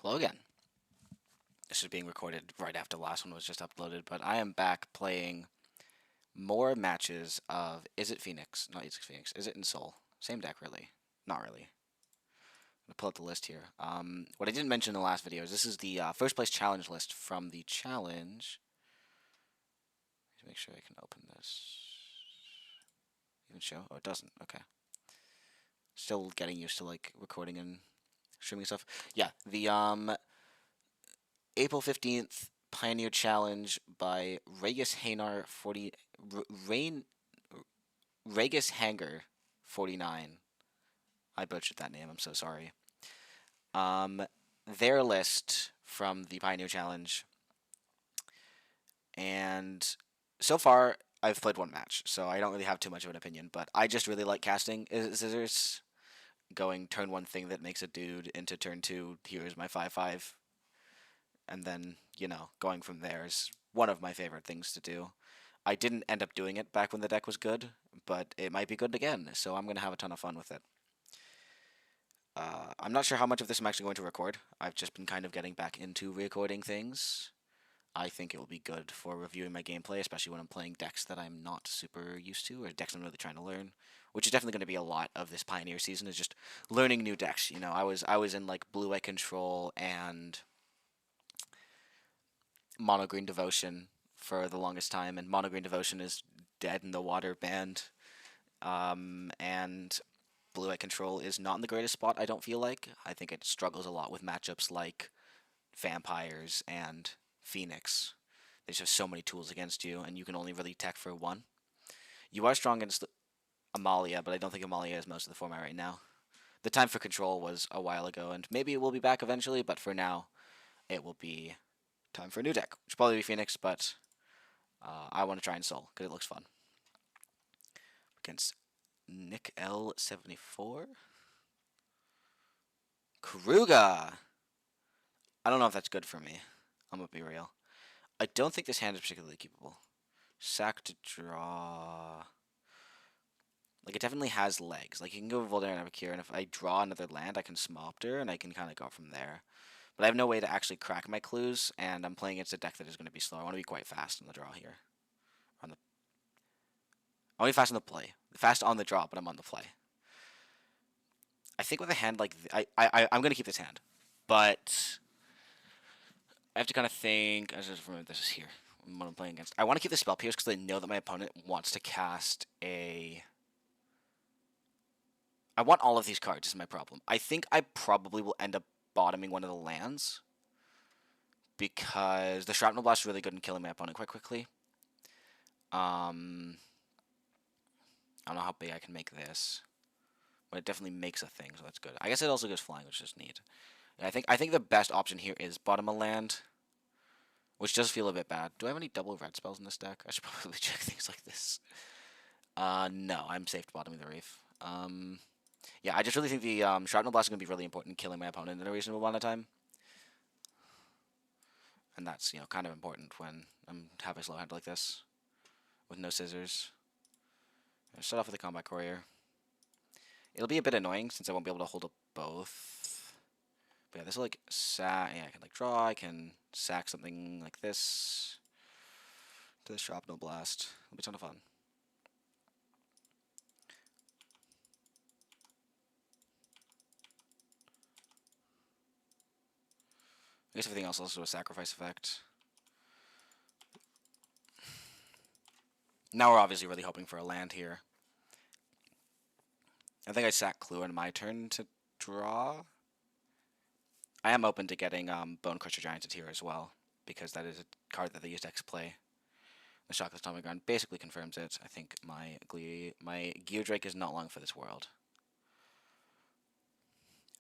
Hello again. This is being recorded right after the last one was just uploaded, but I am back playing more matches of Izzet Phoenix, not Izzet Phoenix, Izzet Ensoul. Same deck, really. Not really. I'm going to pull up the list here. What I didn't mention in the last video is this is the first place challenge list from the challenge. Let me make sure I can open this. Even show? Oh, it doesn't. Okay. Still getting used to like recording and streaming stuff. Yeah, the April 15th Pioneer Challenge by Regis Hanar 40 Rain Regis Hanger 49. I butchered that name. I'm so sorry. Their list from the Pioneer Challenge, and so far I've played one match, so I don't really have too much of an opinion. But I just really like casting scissors, going turn one thing that makes a dude into turn two. Here's my 5/5. And then, going from there is one of my favorite things to do. I didn't end up doing it back when the deck was good, but it might be good again, so I'm going to have a ton of fun with it. I'm not sure how much of this I'm actually going to record. I've just been kind of getting back into recording things. I think it will be good for reviewing my gameplay, especially when I'm playing decks that I'm not super used to, or decks I'm really trying to learn, which is definitely going to be a lot of this Pioneer season, is just learning new decks. I was in like Blue-Eye Control and Mono Green Devotion for the longest time, and Mono Green Devotion is dead in the water banned. And Blue Eye Control is not in the greatest spot, I don't feel like. I think it struggles a lot with matchups like Vampires and Phoenix. They just have so many tools against you, and you can only really tech for one. You are strong against Amalia, but I don't think Amalia is most of the format right now. The time for control was a while ago, and maybe it will be back eventually, but for now, it will be time for a new deck, which will probably be Phoenix, but I want to try Ensoul because it looks fun. Against Nick L74. Kruga! I don't know if that's good for me. I'm going to be real. I don't think this hand is particularly keepable. Sack to draw. Like, it definitely has legs. Like, you can go Voldemort and Avacure, and if I draw another land, I can Smopter, and I can kind of go from there. But I have no way to actually crack my clues, and I'm playing against a deck that is going to be slow. I want to be quite fast on the draw here. I want to be fast on the play. Fast on the draw, but I'm on the play. I think with a hand like I'm going to keep this hand, but I have to kind of think. I just remember this is here when I'm playing against. I want to keep the Spell Pierce because I know that my opponent wants to cast a. I want all of these cards. Is my problem. I think I probably will end up bottoming one of the lands because the Shrapnel Blast is really good in killing my opponent quite quickly. I don't know how big I can make this, but it definitely makes a thing, so that's good. I guess it also goes flying, which is neat. And I think the best option here is bottom a land, which does feel a bit bad. Do I have any double red spells in this deck? I should probably check things like this. No, I'm safe to bottoming the Reef. Yeah, I just really think the Shrapnel Blast is going to be really important in killing my opponent in a reasonable amount of time. And that's, kind of important when I'm having a slow hand like this, with no scissors. I'll start off with the Combat Courier. It'll be a bit annoying since I won't be able to hold up both. But yeah, this will like sack. Yeah, I can like draw. I can sack something like this to the Shrapnel Blast. It'll be a ton of fun. I guess everything else also a sacrifice effect. Now we're obviously really hoping for a land here. I think I sack Clue in my turn to draw. I am open to getting Bone Crusher Giants here as well, because that is a card that the use decks play. The Shockless Tommy Ground basically confirms it. I think my Geodrake is not long for this world.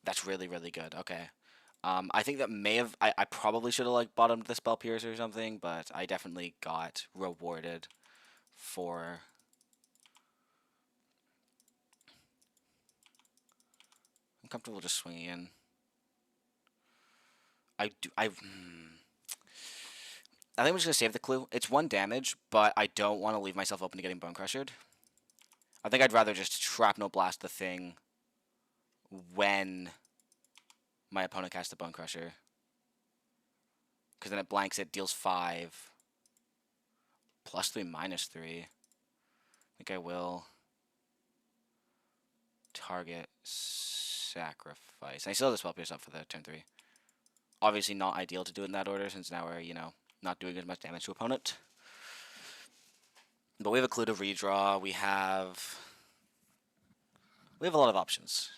That's really, really good. Okay. I think that may have... I probably should have like bottomed the Spell Pierce or something, but I definitely got rewarded for... I'm comfortable just swinging in. I think I'm just going to save the Clue. It's 1 damage, but I don't want to leave myself open to getting Bone Crushed. I think I'd rather just Shrapnel Blast the thing when my opponent casts the Bone Crusher. Because then it blanks it, deals 5. +3, -3. I think I will target sacrifice. And I still have the spell pierce up for the turn 3. Obviously not ideal to do it in that order, since now we're, not doing as much damage to opponent. But we have a clue to redraw. We have a lot of options.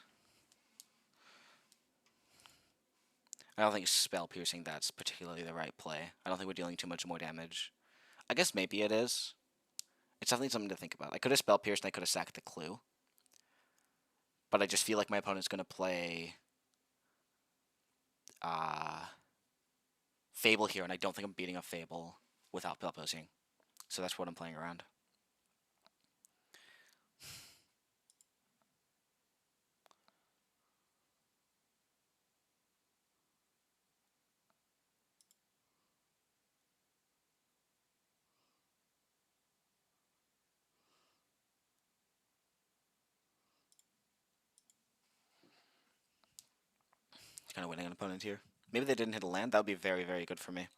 I don't think spell piercing that's particularly the right play. I don't think we're dealing too much more damage. I guess maybe it is. It's definitely something to think about. I could have spell pierced and I could have sacked the clue. But I just feel like my opponent's going to play Fable here, and I don't think I'm beating a Fable without spell piercing. So that's what I'm playing around. Kind of winning an opponent here. Maybe they didn't hit a land. That would be very, very good for me.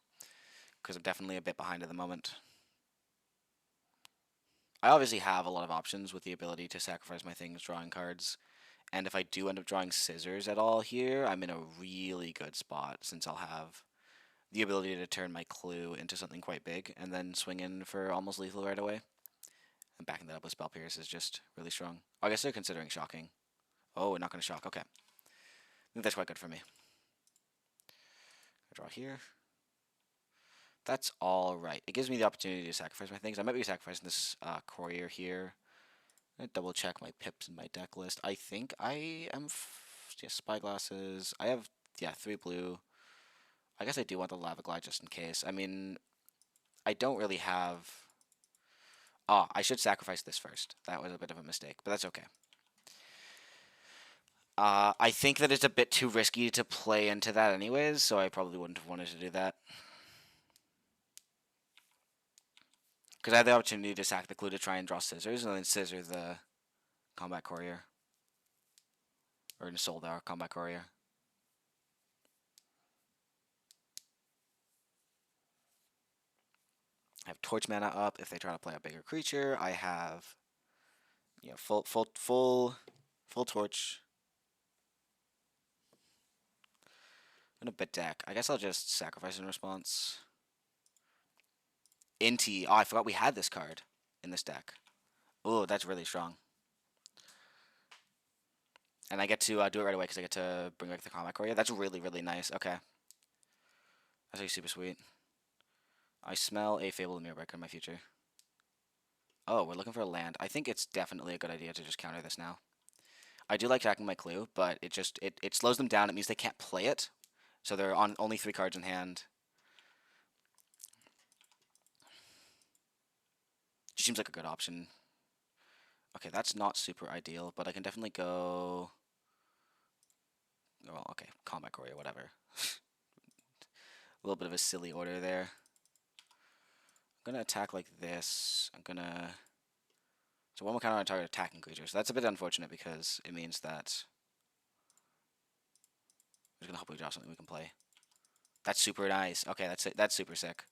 Because I'm definitely a bit behind at the moment. I obviously have a lot of options with the ability to sacrifice my things, drawing cards. And if I do end up drawing scissors at all here, I'm in a really good spot, since I'll have the ability to turn my clue into something quite big and then swing in for almost lethal right away. And backing that up with Spell Pierce is just really strong. I guess they're considering shocking. Oh, we're not going to shock. Okay. I think that's quite good for me. I draw here. That's all right. It gives me the opportunity to sacrifice my things. I might be sacrificing this courier here. I'm going to double check my pips in my deck list. I think I am... spyglasses. I have, 3 blue. I guess I do want the Lava Glide just in case. I mean, I don't really have... Oh, I should sacrifice this first. That was a bit of a mistake, but that's okay. I think that it's a bit too risky to play into that anyways, so I probably wouldn't have wanted to do that. Because I had the opportunity to sack the clue to try and draw scissors, and then scissor the combat courier. Or Ensoul our combat courier. I have torch mana up if they try to play a bigger creature. I have, full torch. I'm gonna bit deck. I guess I'll just sacrifice in response. Inti. Oh, I forgot we had this card in this deck. Oh, that's really strong. And I get to do it right away because I get to bring back the combat courier. That's really, really nice. Okay. That's actually super sweet. I smell a Fable and Mirrorbreaker in my future. Oh, we're looking for a land. I think it's definitely a good idea to just counter this now. I do like attacking my clue, but it slows them down. It means they can't play it. So they're on only 3 cards in hand. Seems like a good option. Okay, that's not super ideal, but I can definitely go... Well, okay, combat courier, whatever. A little bit of a silly order there. I'm going to attack like this. So one more counter on target attacking creature. So that's a bit unfortunate because it means that... I'm just going to hope we draw something we can play. That's super nice. Okay, that's super sick.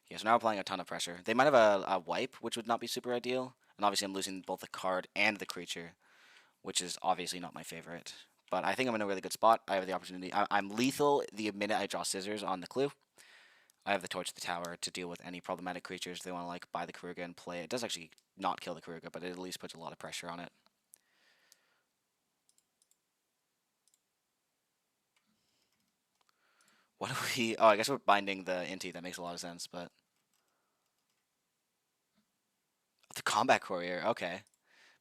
Yeah, so now we're applying a ton of pressure. They might have a wipe, which would not be super ideal. And obviously I'm losing both the card and the creature, which is obviously not my favorite. But I think I'm in a really good spot. I have the opportunity. I'm lethal the minute I draw scissors on the clue. I have the Torch of the Tower to deal with any problematic creatures they want to buy the Kruger and play. It does actually not kill the Kruger, but it at least puts a lot of pressure on it. What do we... Oh, I guess we're binding the Inti. That makes a lot of sense, but... The Combat Courier, okay.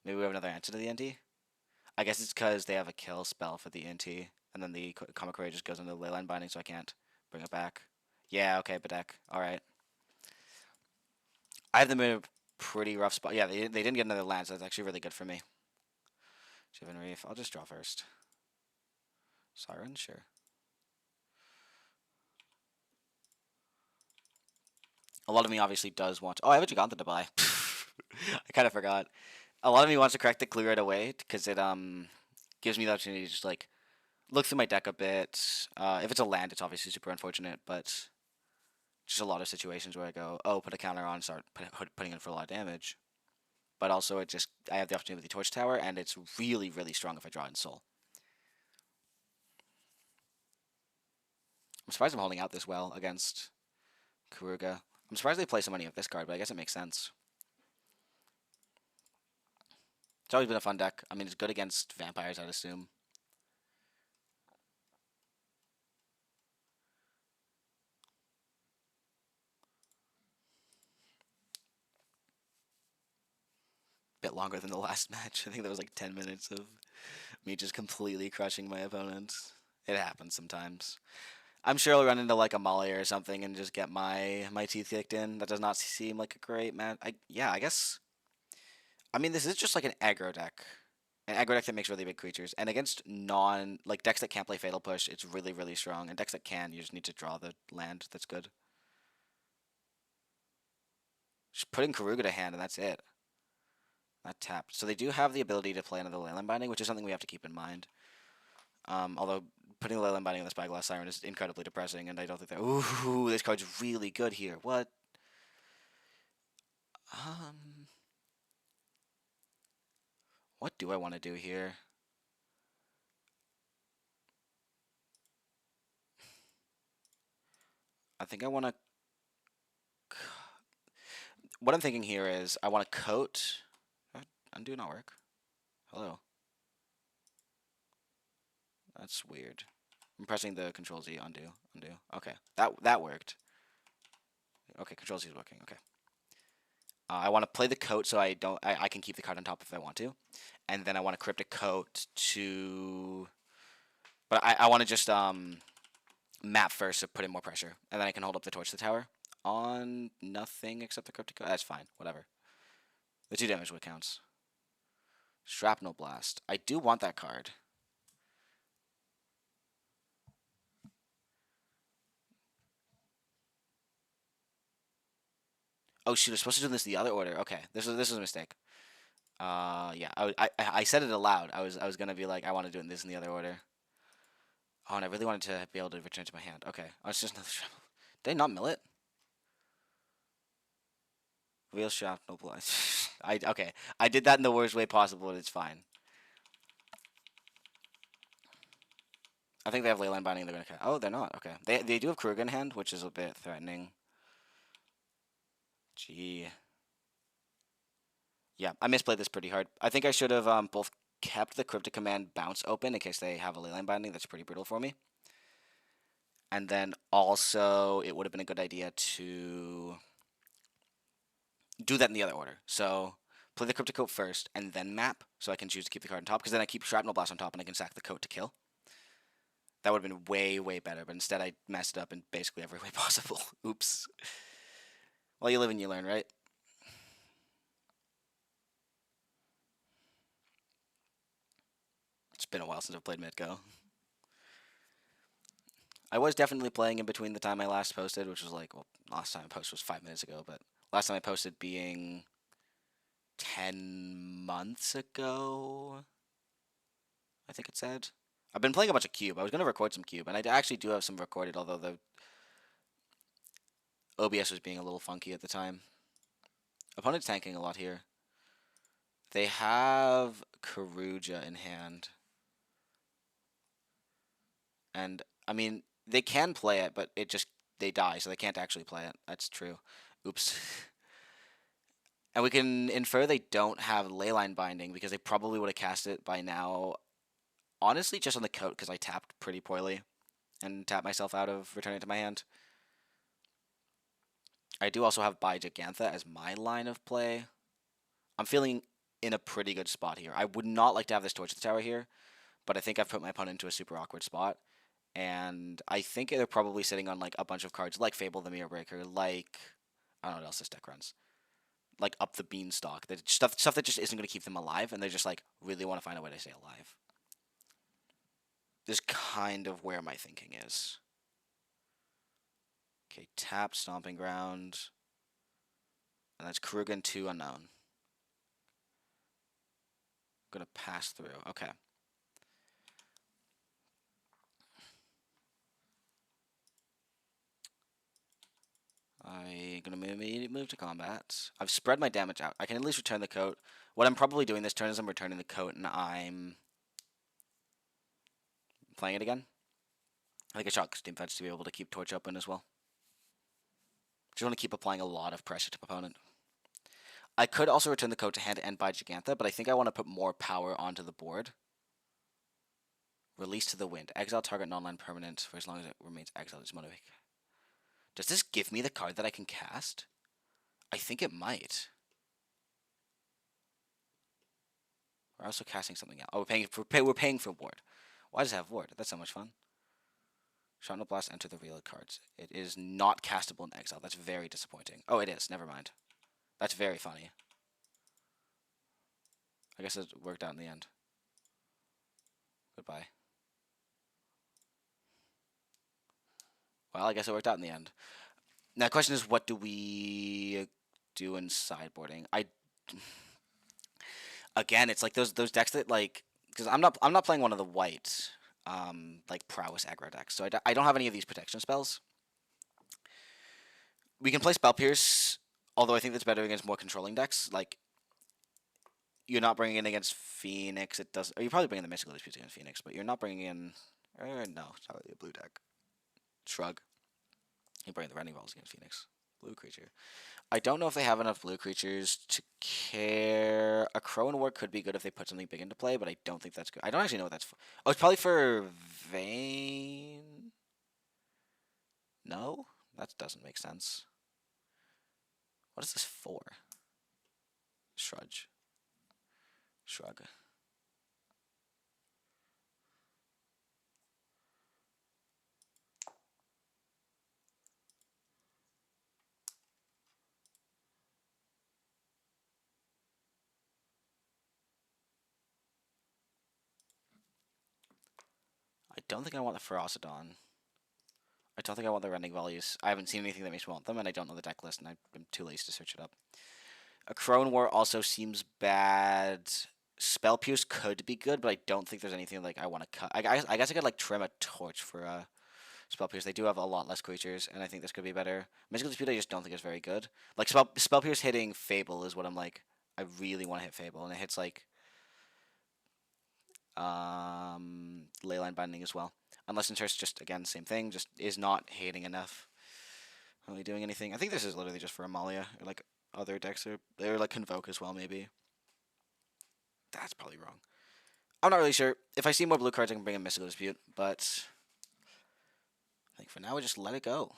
Maybe we have another answer to the Inti? I guess it's because they have a kill spell for the Inti, and then the Combat Courier just goes into the Leyline Binding, so I can't bring it back. Yeah, okay, Bedeck. Alright. I have them in a pretty rough spot. Yeah, they didn't get another land, so that's actually really good for me. Shivan Reef. I'll just draw first. Siren? Sure. A lot of me obviously does want to... Oh, I have a Giganta to buy. I kind of forgot. A lot of me wants to correct the clue right away, because it gives me the opportunity to just, look through my deck a bit. If it's a land, it's obviously super unfortunate, but just a lot of situations where I go, oh, put a counter on, start putting in for a lot of damage. But also, I have the opportunity with the Torch Tower, and it's really, really strong if I draw in Soul. I'm surprised I'm holding out this well against Karuga. I'm surprised they play so many of this card, but I guess it makes sense. It's always been a fun deck. I mean, it's good against vampires, I'd assume. Bit longer than the last match. I think that was like 10 minutes of me just completely crushing my opponent. It happens sometimes. I'm sure I'll run into like a Molly or something and just get my teeth kicked in. That does not seem like a great match. Yeah, I guess. I mean, this is just like an aggro deck. An aggro deck that makes really big creatures. And against like decks that can't play Fatal Push, it's really, really strong. And decks that can, you just need to draw the land that's good. Just putting Karuga to hand and that's it. That tapped. So they do have the ability to play another Leyline Binding, which is something we have to keep in mind. Although putting the Leyline Binding on the Spyglass Siren is incredibly depressing, and I don't think that. Ooh, this card's really good here. What? Um, what do I want to do here? I think I want to. What I'm thinking here is I want to coat. Undo not work. Hello. That's weird. I'm pressing the Control Z. Undo. Undo. Okay, that worked. Okay, Control Z is working. Okay. I want to play the coat so I can keep the card on top if I want to, and then I want to Cryptic Coat to. But I want to just map first to put in more pressure, and then I can hold up the Torch to the tower on nothing except the Cryptic Coat. That's fine. Whatever. The 2 damage what counts. Shrapnel Blast. I do want that card. Oh shoot! I was supposed to do this in the other order. Okay, this was a mistake. Yeah, I said it aloud. I was gonna be like, I want to do this in the other order. Oh, and I really wanted to be able to return it to my hand. Okay, oh, it's just another shrapnel. Did I not mill it? Real shrapnel blast. Okay. I did that in the worst way possible, but it's fine. I think they have Leyline Binding. They're gonna. Oh, they're not. Okay. They do have Kruger in hand, which is a bit threatening. Gee. Yeah, I misplayed this pretty hard. I think I should have both kept the Cryptic Command bounce open in case they have a Leyline Binding. That's pretty brutal for me. And then also, it would have been a good idea to do that in the other order. So play the Cryptic Coat first, and then map, so I can choose to keep the card on top, because then I keep Shrapnel Blast on top, and I can sack the coat to kill. That would have been way, way better, but instead I messed it up in basically every way possible. Oops. Well, you live and you learn, right? It's been a while since I've played Midgo. I was definitely playing in between the time I last posted, which was like, well, last time I posted was 5 minutes ago, but last time I posted being 10 months ago, I think it said. I've been playing a bunch of Cube. I was going to record some Cube, and I actually do have some recorded, although the OBS was being a little funky at the time. Opponent's tanking a lot here. They have Karuja in hand. And, I mean, they can play it, but they die, so they can't actually play it. That's true. Oops. And we can infer they don't have Leyline Binding, because they probably would have cast it by now. Honestly, just on the coat, because I tapped pretty poorly and tapped myself out of returning it to my hand. I do also have Bai Gigantha as my line of play. I'm feeling in a pretty good spot here. I would not like to have this Torch the Tower here, but I think I've put my opponent into a super awkward spot. And I think they're probably sitting on like a bunch of cards like Fable the Mirror Breaker, like I don't know what else this deck runs. Like Up the Beanstalk. Stuff that just isn't going to keep them alive, and they just like really want to find a way to stay alive. This is kind of where my thinking is. Okay, tap, Stomping Ground. And that's Krugen 2 unknown. I'm gonna pass through. Okay. I gonna move to combat. I've spread my damage out. I can at least return the coat. What I'm probably doing this turn is I'm returning the coat and I'm playing it again. I think I shot Steam Fence to be able to keep Torch open as well. Just want to keep applying a lot of pressure to opponent. I could also return the coat to hand to end by Gigantha, but I think I want to put more power onto the board. Release to the wind. Exile target non-land permanent for as long as it remains exiled. It's motivate. Does this give me the card that I can cast? I think it might. We're also casting something else. Oh, we're paying for ward. Why does it have ward? That's so much fun. Shadow Blast, enter the reload cards. It is not castable in exile. That's very disappointing. Oh, it is. Never mind. That's very funny. I guess it worked out in the end. Goodbye. Well, I guess it worked out in the end. Now, the question is, what do we do in sideboarding? Again, it's like those decks that like, because I'm not playing one of the white like prowess aggro decks, so I don't have any of these protection spells. We can play Spell Pierce, although I think that's better against more controlling decks. Like, you're not bringing in against Phoenix. It does. Or you're probably bringing the Mystical Disputes against Phoenix, but you're not bringing in. No, it's not really a blue deck. Shrug. You bring the Rending Balls against Phoenix. Blue creature. I don't know if they have enough blue creatures to care. A Crow and Ward could be good if they put something big into play, but I don't think that's good. I don't actually know what that's for. Oh, it's probably for Vayne? No? That doesn't make sense. What is this for? Shrug. I don't think I want the Ferocidon. I don't think I want the Rending Values. I haven't seen anything that makes me want them, and I don't know the deck list, and I'm too lazy to search it up. A Crone War also seems bad. Spell Pierce could be good, but I don't think there's anything like I want to cut. I guess I could like trim a Torch for Spell Pierce. They do have a lot less creatures, and I think this could be better. Mystical Dispute I just don't think is very good. Like Spell Pierce hitting Fable is what I'm like. I really want to hit Fable, and it hits like Leyline Binding as well. Unless Interest, just again same thing, just is not hating enough. Really doing anything. I think this is literally just for Amalia or like other decks. They're like Convoke as well, maybe. That's probably wrong. I'm not really sure. If I see more blue cards, I can bring in Mystical Dispute, but I think for now we just let it go.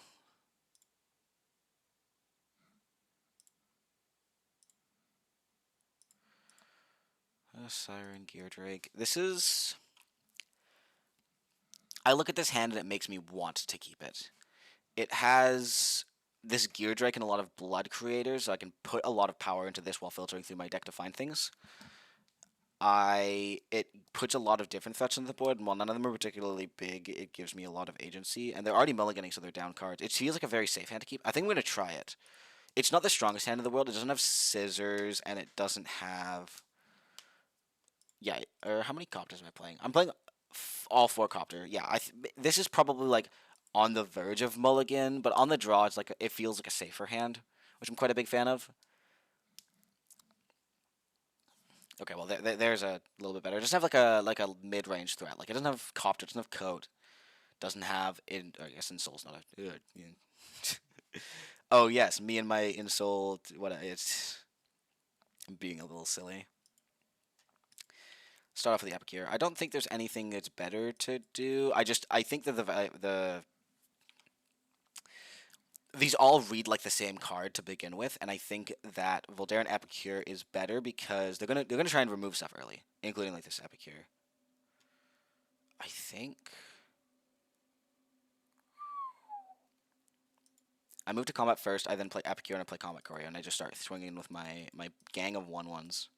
Siren, Gear Drake. This is. I look at this hand and it makes me want to keep it. It has this Gear Drake and a lot of blood creators, so I can put a lot of power into this while filtering through my deck to find things. It puts a lot of different threats on the board, and while none of them are particularly big, it gives me a lot of agency. And they're already mulliganing, so they're down cards. It feels like a very safe hand to keep. I think I'm going to try it. It's not the strongest hand in the world. It doesn't have scissors, and it doesn't have... Yeah, or how many Copters am I playing? I'm playing all 4 Copter. Yeah, this is probably like on the verge of mulligan, but on the draw, it's like it feels like a safer hand, which I'm quite a big fan of. Okay, well there's a little bit better. It doesn't have like a mid-range threat. Like it doesn't have Copter, it doesn't have Coat, doesn't have I guess Ensoul's not a. Oh yes, me and my Ensoul. What it's being a little silly. Start off with the Epicure. I don't think there's anything that's better to do. I think that these all read like the same card to begin with, and I think that Voldaren Epicure is better because they're gonna try and remove stuff early, including like this Epicure. I think I move to combat first. I then play Epicure and I play Combat Choreo, and I just start swinging with my gang of 1/1s.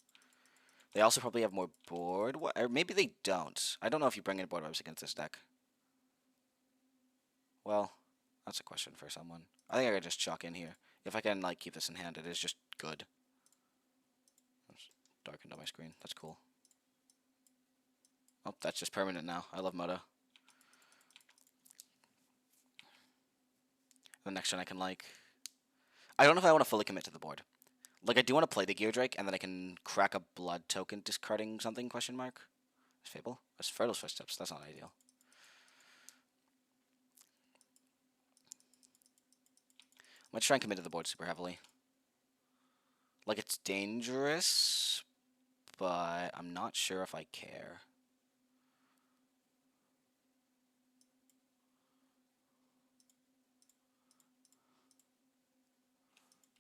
They also probably have more board, or maybe they don't. I don't know if you bring in board webs against this deck. Well, that's a question for someone. I think I could just chuck in here. If I can like keep this in hand, it is just good. Oops, darkened on my screen. That's cool. Oh, that's just permanent now. I love Moto. The next turn I can like... I don't know if I want to fully commit to the board. Like, I do want to play the Gear Drake, and then I can crack a blood token discarding something, question mark? Fable? That's Fertile Footsteps. That's not ideal. I'm going to try and commit to the board super heavily. Like, it's dangerous, but I'm not sure if I care.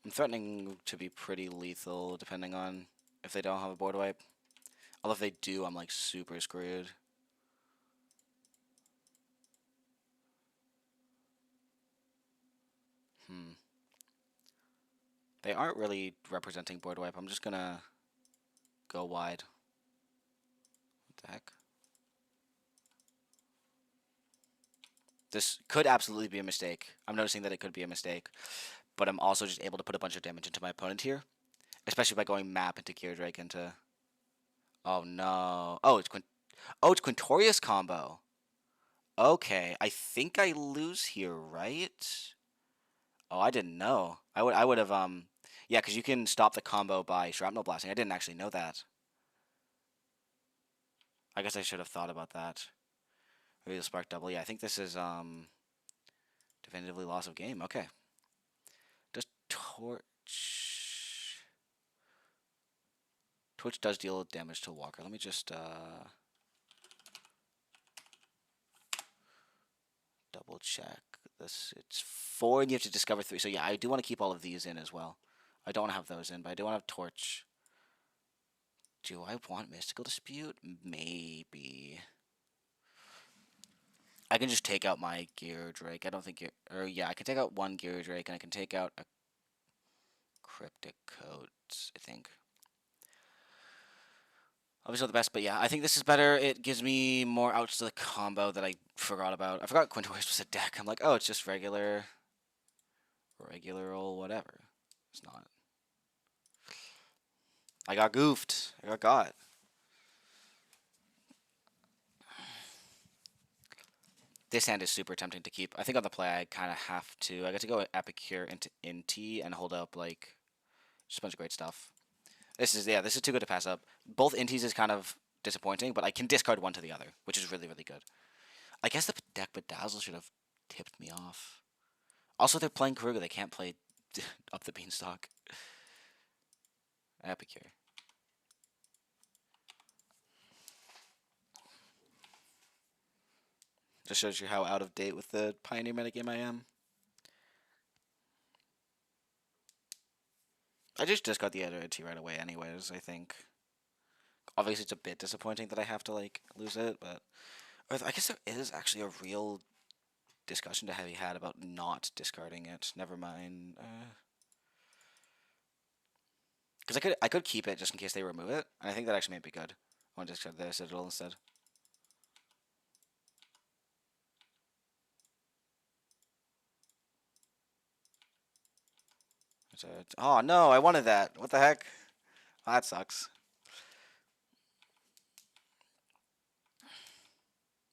I'm threatening to be pretty lethal, depending on if they don't have a board wipe. Although if they do, I'm like super screwed. They aren't really representing board wipe. I'm just gonna go wide. What the heck? This could absolutely be a mistake. I'm noticing that it could be a mistake. But I'm also just able to put a bunch of damage into my opponent here. Especially by going map into Gear Drake into... Oh no. Oh, it's Quintorius combo. Okay, I think I lose here, right? Oh, I didn't know. I would have yeah, because you can stop the combo by shrapnel blasting. I didn't actually know that. I guess I should have thought about that. Maybe the spark double. Yeah, I think this is definitively loss of game. Okay. Does Torch does deal damage to Walker. Let me just double check this. It's 4 and you have to discover 3. So yeah, I do want to keep all of these in as well. I don't want to have those in, but I do want to have Torch. Do I want Mystical Dispute? Maybe. I can just take out my Gear Drake. I don't think yeah, I can take out one Gear Drake and I can take out a Cryptic Codes, I think. Obviously not the best, but yeah, I think this is better. It gives me more outs to the combo that I forgot about. I forgot Quintorius was a deck. I'm like, oh, it's just regular old whatever. It's not. I got goofed. I got. This hand is super tempting to keep. I think on the play I kind of have to. I got to go Epicure into Inti and hold up like just a bunch of great stuff. This is too good to pass up. Both Intis is kind of disappointing, but I can discard one to the other, which is really, really good. I guess the deck Bedazzle should have tipped me off. Also, they're playing Karuga. They can't play up the beanstalk. Epicure. Just shows you how out of date with the Pioneer metagame I am. I just discard the other Inti right away anyways, I think. Obviously, it's a bit disappointing that I have to, like, lose it, but... I guess there is actually a real discussion to be had about not discarding it. Never mind. Because I could keep it just in case they remove it, and I think that actually might be good. I want to discard the Citadel instead. Oh no, I wanted that. What the heck? Oh, that sucks.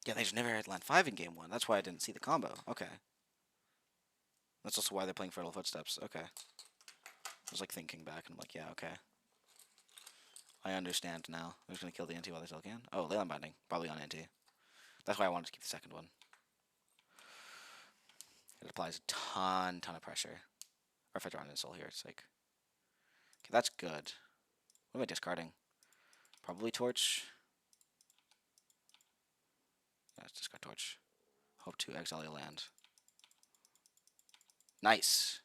Yeah, they just never had land 5 in game 1. That's why I didn't see the combo. Okay. That's also why they're playing Fertile Footsteps. Okay. I was like thinking back and I'm like, yeah, okay. I understand now. They're just gonna kill the NT while they still can. Oh, Leyline Binding. Probably on NT. That's why I wanted to keep the second one. It applies a ton of pressure. Or if I draw an Ensoul here, it's like... Okay, that's good. What am I discarding? Probably Torch. Yeah, let's discard Torch. Hope to exile your land. Nice.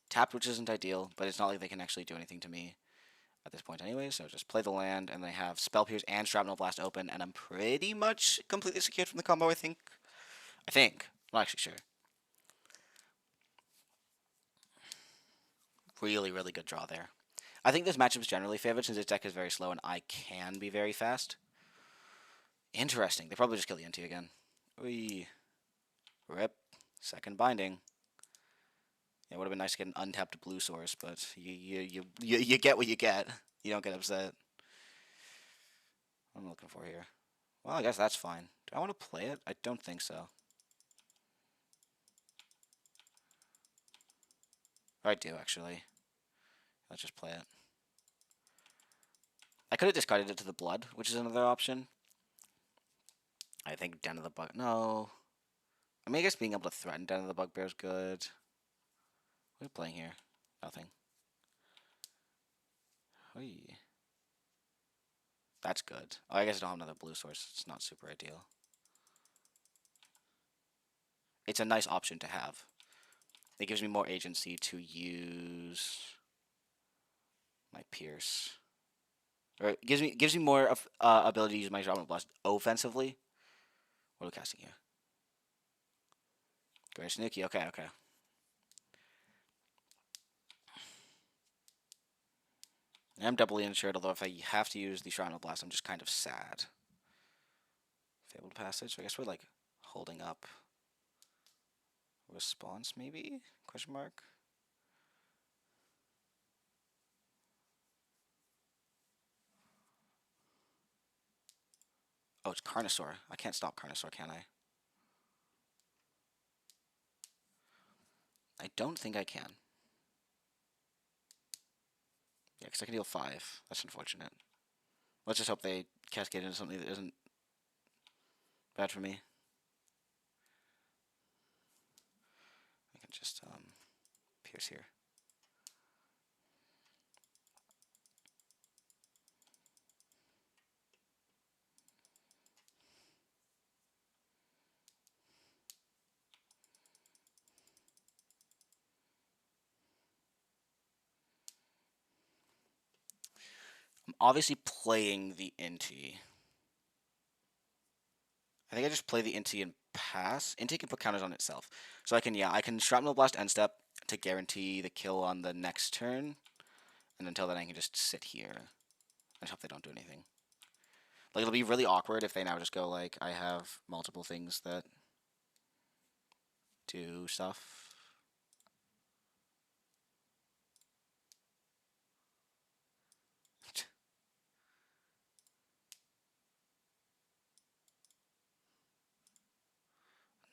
Tapped, which isn't ideal, but it's not like they can actually do anything to me at this point anyway, so just play the land, and they have Spell Pierce and Shrapnel Blast open, and I'm pretty much completely secured from the combo, I think. I'm not actually sure. Really, really good draw there. I think this matchup is generally favored since its deck is very slow and I can be very fast. Interesting. They probably just kill the NT again. Wee. Rip. Second binding. Yeah, it would have been nice to get an untapped blue source, but you get what you get. You don't get upset. What am I looking for here? Well, I guess that's fine. Do I want to play it? I don't think so. Or I do, actually. Let's just play it. I could have discarded it to the blood, which is another option. I think Den of the Bug... No. I mean, I guess being able to threaten Den of the Bugbear is good. What are we playing here? Nothing. Oy. That's good. Oh, I guess I don't have another blue source. It's not super ideal. It's a nice option to have. It gives me more agency to use my Pierce. Or it gives me more of ability to use my Shaman Blast offensively. What are we casting here? Great Snooki. Okay, okay. I'm doubly insured, although if I have to use the Shaman Blast, I'm just kind of sad. Fabled Passage. So I guess we're like holding up response, maybe? Question mark. Oh, it's Carnosaur. I can't stop Carnosaur, can I? I don't think I can. Yeah, because I can deal 5. That's unfortunate. Let's just hope they cascade into something that isn't bad for me. I can just Pierce here. I'm obviously playing the Inti. I think I just play the Inti and pass. Inti can put counters on itself. So I can Shrapnel Blast end step to guarantee the kill on the next turn. And until then I can just sit here. I just hope they don't do anything. Like, it'll be really awkward if they now just go, like, I have multiple things that do stuff.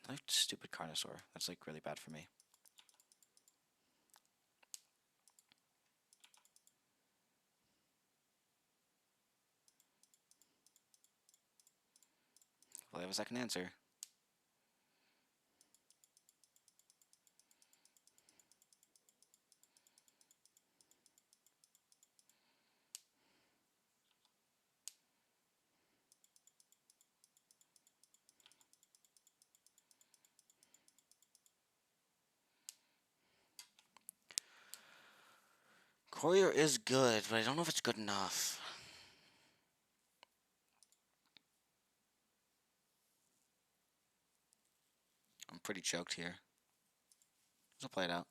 Like, stupid Carnosaur. That's, like, really bad for me. Well, I have a second answer. Courier is good, but I don't know if it's good enough. I'm pretty choked here. I'll play it out.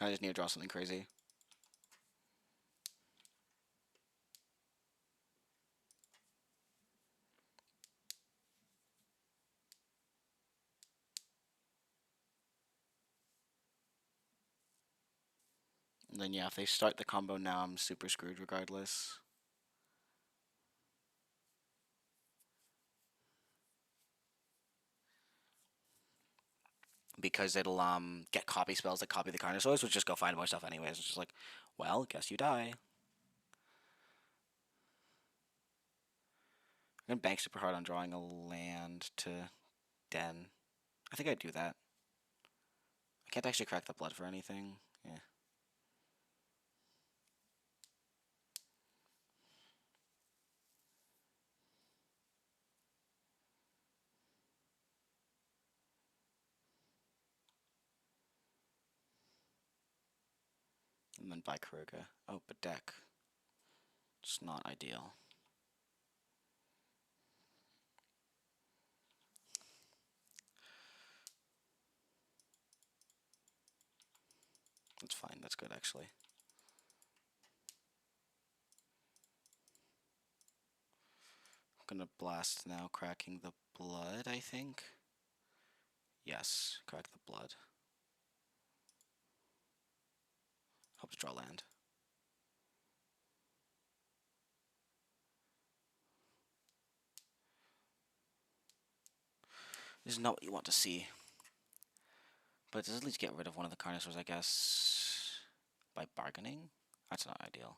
I just need to draw something crazy. And then, yeah, if they start the combo now, I'm super screwed regardless. Because it'll get copy spells that copy the Carnosaurs, which just go find more stuff anyways. It's just like, well, guess you die. I'm gonna bank super hard on drawing a land to Den. I think I'd do that. I can't actually crack the blood for anything. Yeah. And then buy Karuga. Oh, but deck. It's not ideal. That's fine. That's good, actually. I'm gonna blast now, cracking the blood, I think. Yes, crack the blood. Hope to draw land. This is not what you want to see. But it does at least get rid of one of the Carnosaurs, I guess, by bargaining. That's not ideal.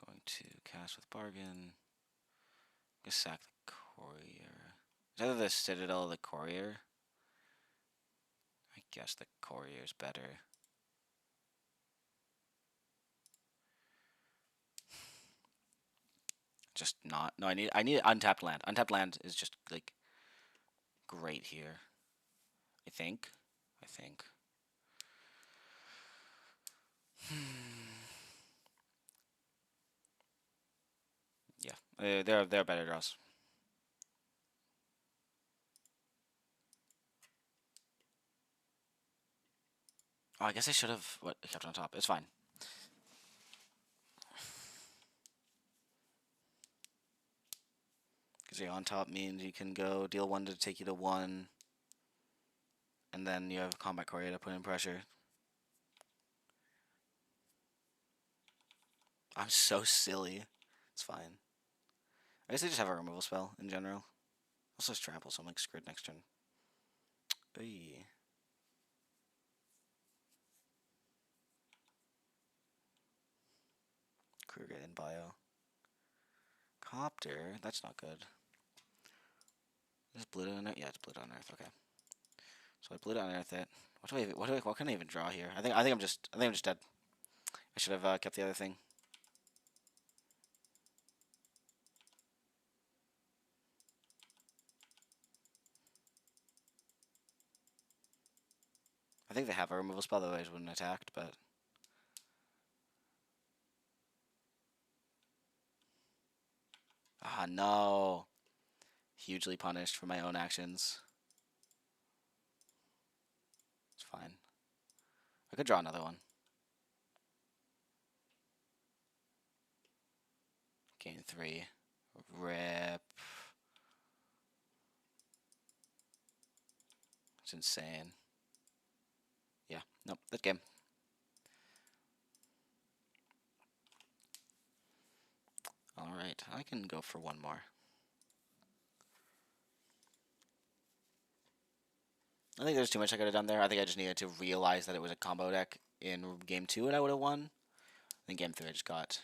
Going to cast with bargain. Just sack the courier. Is either the Citadel or the courier? I guess the courier's better. Just not. No, I need untapped land. Untapped land is just like great here. I think. Yeah, they're better draws. Oh, I guess I should have kept on top. It's fine. Because you're on top means you can go deal 1 to take you to 1, and then you have combat courier to put in pressure. I'm so silly. It's fine. I guess I just have a removal spell in general. Also, it's trample, so I'm like screwed next turn. Oy. Kruger in bio. Copter? That's not good. Is blue to unearth? Yeah, it's blue to unearth. Okay. So I blue to unearth it. What can I even draw here? I think I'm just dead. I should have kept the other thing. I think they have a removal spell, otherwise wouldn't have attacked, but ah no. Hugely punished for my own actions. It's fine. I could draw another one. Gain 3. Rip. It's insane. Yeah, nope, that game. Alright, I can go for one more. I think there's too much I could have done there. I think I just needed to realize that it was a combo deck in game 2 and I would have won. In game 3 I just got...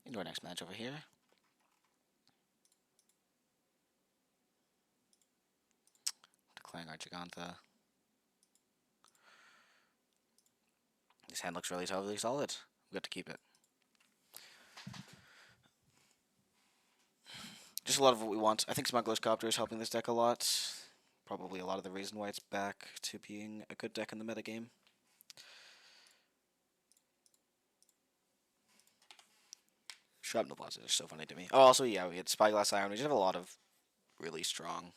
Into our next match over here. Declaring our Gigantha. This hand looks really totally solid. We got to keep it. Just a lot of what we want. I think Smuggler's Copter is helping this deck a lot. Probably a lot of the reason why it's back to being a good deck in the metagame. Shrapnel Blasters are so funny to me. Oh, also, yeah, we had Spyglass Iron. We just have a lot of really strong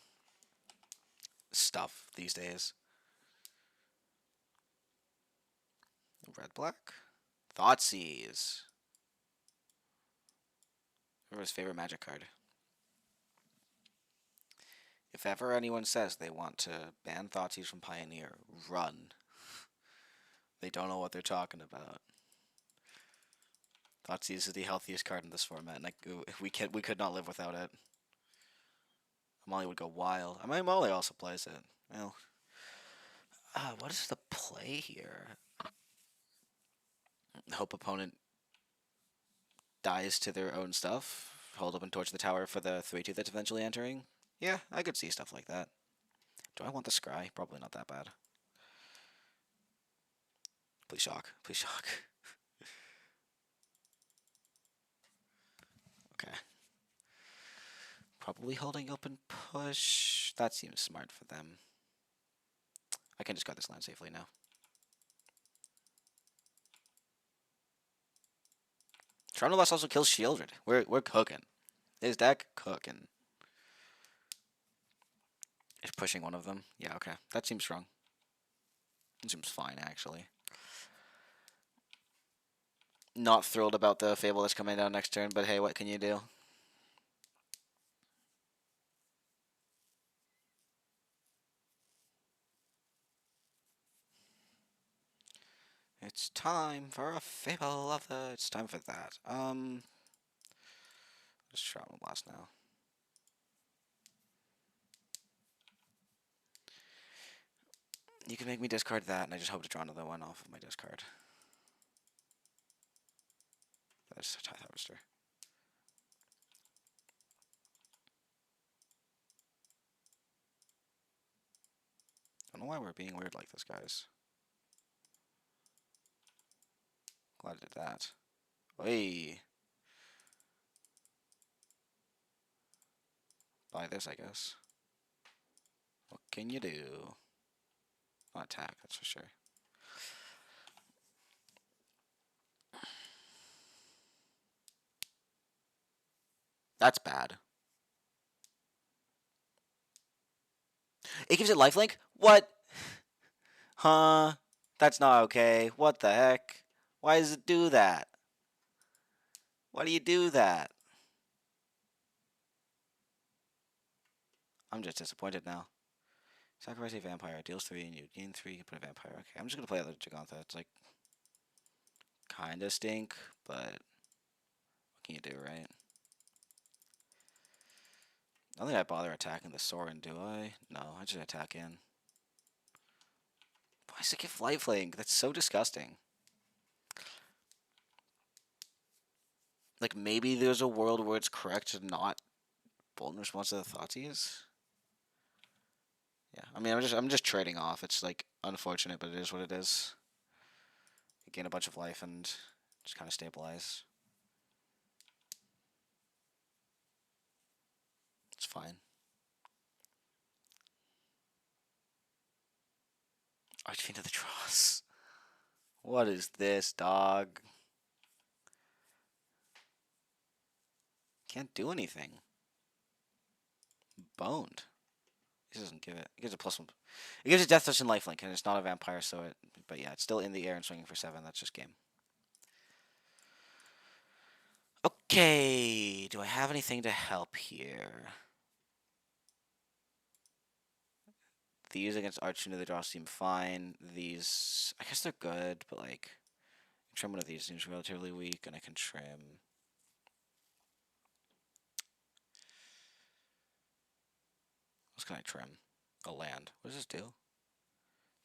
stuff these days. Red-black? Thoughtseize. Everyone's favorite magic card. If ever anyone says they want to ban Thoughtseize from Pioneer, run. They don't know what they're talking about. Thoughtseize is the healthiest card in this format, and we could not live without it. Molly would go wild. I mean, Molly also plays it. Well, what is the play here? Hope opponent dies to their own stuff. Hold up and torch the tower for the 3-2 that's eventually entering. Yeah, I could see stuff like that. Do I want the scry? Probably not that bad. Please shock. Please shock. Okay. Probably holding open push. That seems smart for them. I can just cut this land safely now. Toronto Loss also kills Shieldred. We're cooking. This deck cooking. Is pushing one of them. Yeah, okay. That seems strong. That seems fine, actually. Not thrilled about the Fable that's coming down next turn, but hey, what can you do? It's time for a Fable of the... It's time for that. Just Travel Blast now. You can make me discard that, and I just hope to draw another one off of my discard. That's a Tithe Harvester. I don't know why we're being weird like this, guys. Glad I did that. Hey. Buy this, I guess. What can you do? Not attack, that's for sure. That's bad. It gives it lifelink? What? Huh? That's not okay. What the heck? Why does it do that? Why do you do that? I'm just disappointed now. Sacrifice a vampire. Deals 3 and you gain 3. You put a vampire. Okay, I'm just gonna play other Gigantha. It's like... kinda stink, but... what can you do, right? I don't think I bother attacking the Sorin, do I? No, I just attack in. Why does it give lifelink? That's so disgusting. Like, maybe there's a world where it's correct to not bolt in response to the Thoughtseize? Yeah, I mean, I'm just trading off. It's, like, unfortunate, but it is what it is. You gain a bunch of life and just kind of stabilize. It's fine. Archfiend of the Dross. What is this, dog? Can't do anything. Boned. It doesn't give it. It gives it +1. It gives it Death Touch and Lifelink, and it's not a vampire, so it. But yeah, it's still in the air and swinging for 7. That's just game. Okay. Do I have anything to help here? These against Archfiend of the Draw seem fine. These, I guess they're good, but like, trim one of these seems relatively weak, and I can trim. What can I trim? A land. What does this do?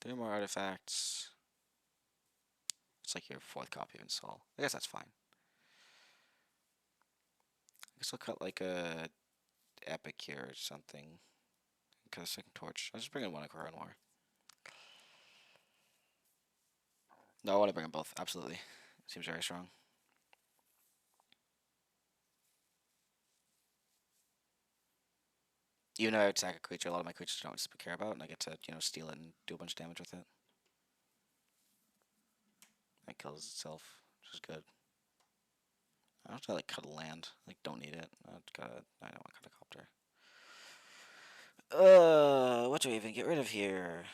3 more artifacts. It's like your 4th copy of Ensoul. I guess that's fine. I guess I'll cut like a Epic here or something. Cut a second torch. I'll just bring in one Aquarian War. No, I want to bring in both. Absolutely. Seems very strong. Even though I attack a creature, a lot of my creatures don't care about, and I get to, steal it and do a bunch of damage with it. It kills itself, which is good. I don't have to like cut a land. Like, don't need it. I don't want to cut a copter. What do we even get rid of here?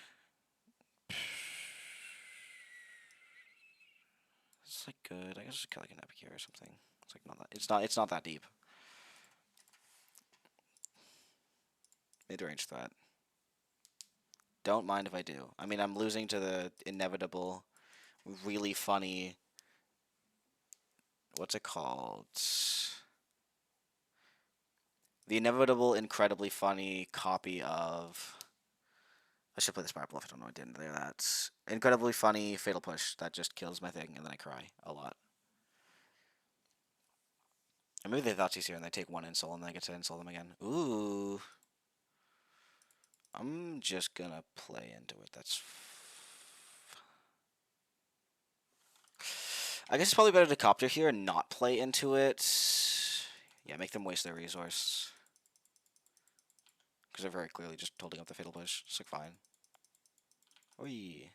It's like good. I guess just cut like an epic here or something. It's like not that. It's not that deep. Mid-range threat. Don't mind if I do. I mean, I'm losing to the inevitable, really funny. What's it called? The inevitable, incredibly funny copy of. I should play the Smart Bluff. I don't know. I didn't. There, that's incredibly funny. Fatal Push that just kills my thing, and then I cry a lot. Or maybe they thought she's here and they take one Ensoul and then I get to Ensoul them again. Ooh. I'm just gonna play into it. I guess it's probably better to copter here and not play into it. Yeah, make them waste their resource. Because they're very clearly just holding up the Fatal Push. It's like fine. Oi.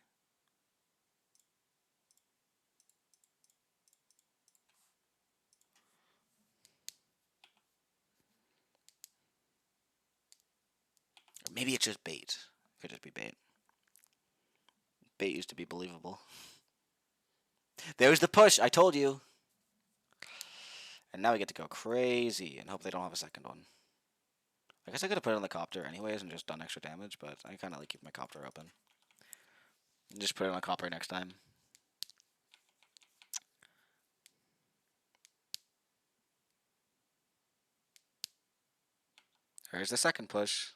Or maybe it's just bait. Could just be bait. Bait used to be believable. There's the push! I told you! And now we get to go crazy and hope they don't have a second one. I guess I could have put it on the copter anyways and just done extra damage, but I kind of like keep my copter open. And just put it on a copter next time. There's the second push.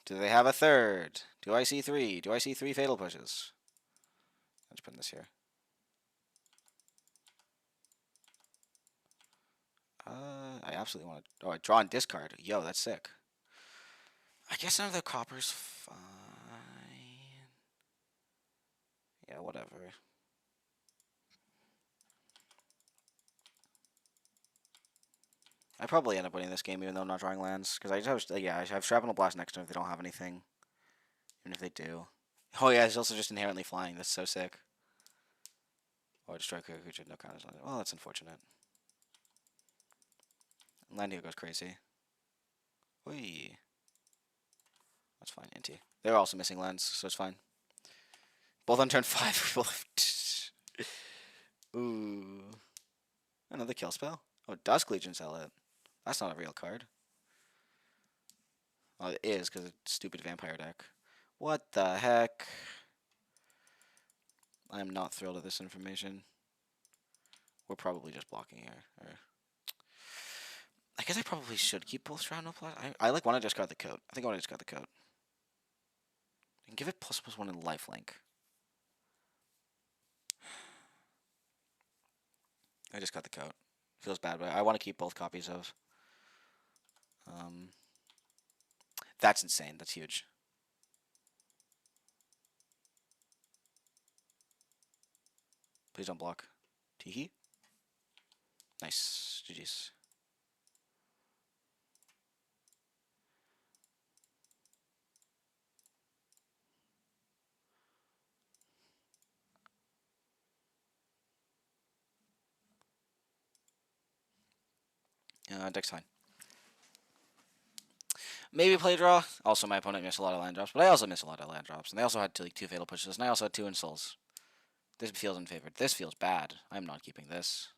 Do they have a third? Do I see three? Do I see three fatal pushes? Let's put this here. I absolutely want to... Oh, I draw and discard. Yo, that's sick. I guess none of the copper's fine. Yeah, whatever. I probably end up winning this game even though I'm not drawing lands. Because I have Shrapnel Blast next to them if they don't have anything. Even if they do. Oh yeah, it's also just inherently flying. That's so sick. Oh, destroy creature, no counters on it. Well, that's unfortunate. Land here goes crazy. Oi. That's fine, Inti. They're also missing lands, so it's fine. Both on turn 5. Ooh. Another kill spell? Oh, Dusk Legion Zealot. That's not a real card. Well, it is, because it's stupid vampire deck. What the heck? I am not thrilled at this information. We're probably just blocking here. I guess I probably should keep both Shroud No Plus. I like want to discard the coat. I think I want to discard the coat. And give it ++1 in lifelink. I just got the coat. Feels bad, but I want to keep both copies of. That's insane. That's huge. Please don't block. Teehee. Nice. GG's. Deck's fine. Maybe play draw. Also, my opponent missed a lot of land drops, but I also missed a lot of land drops. And they also had two fatal pushes, and I also had 2 insouls. This feels unfavored. This feels bad. I'm not keeping this.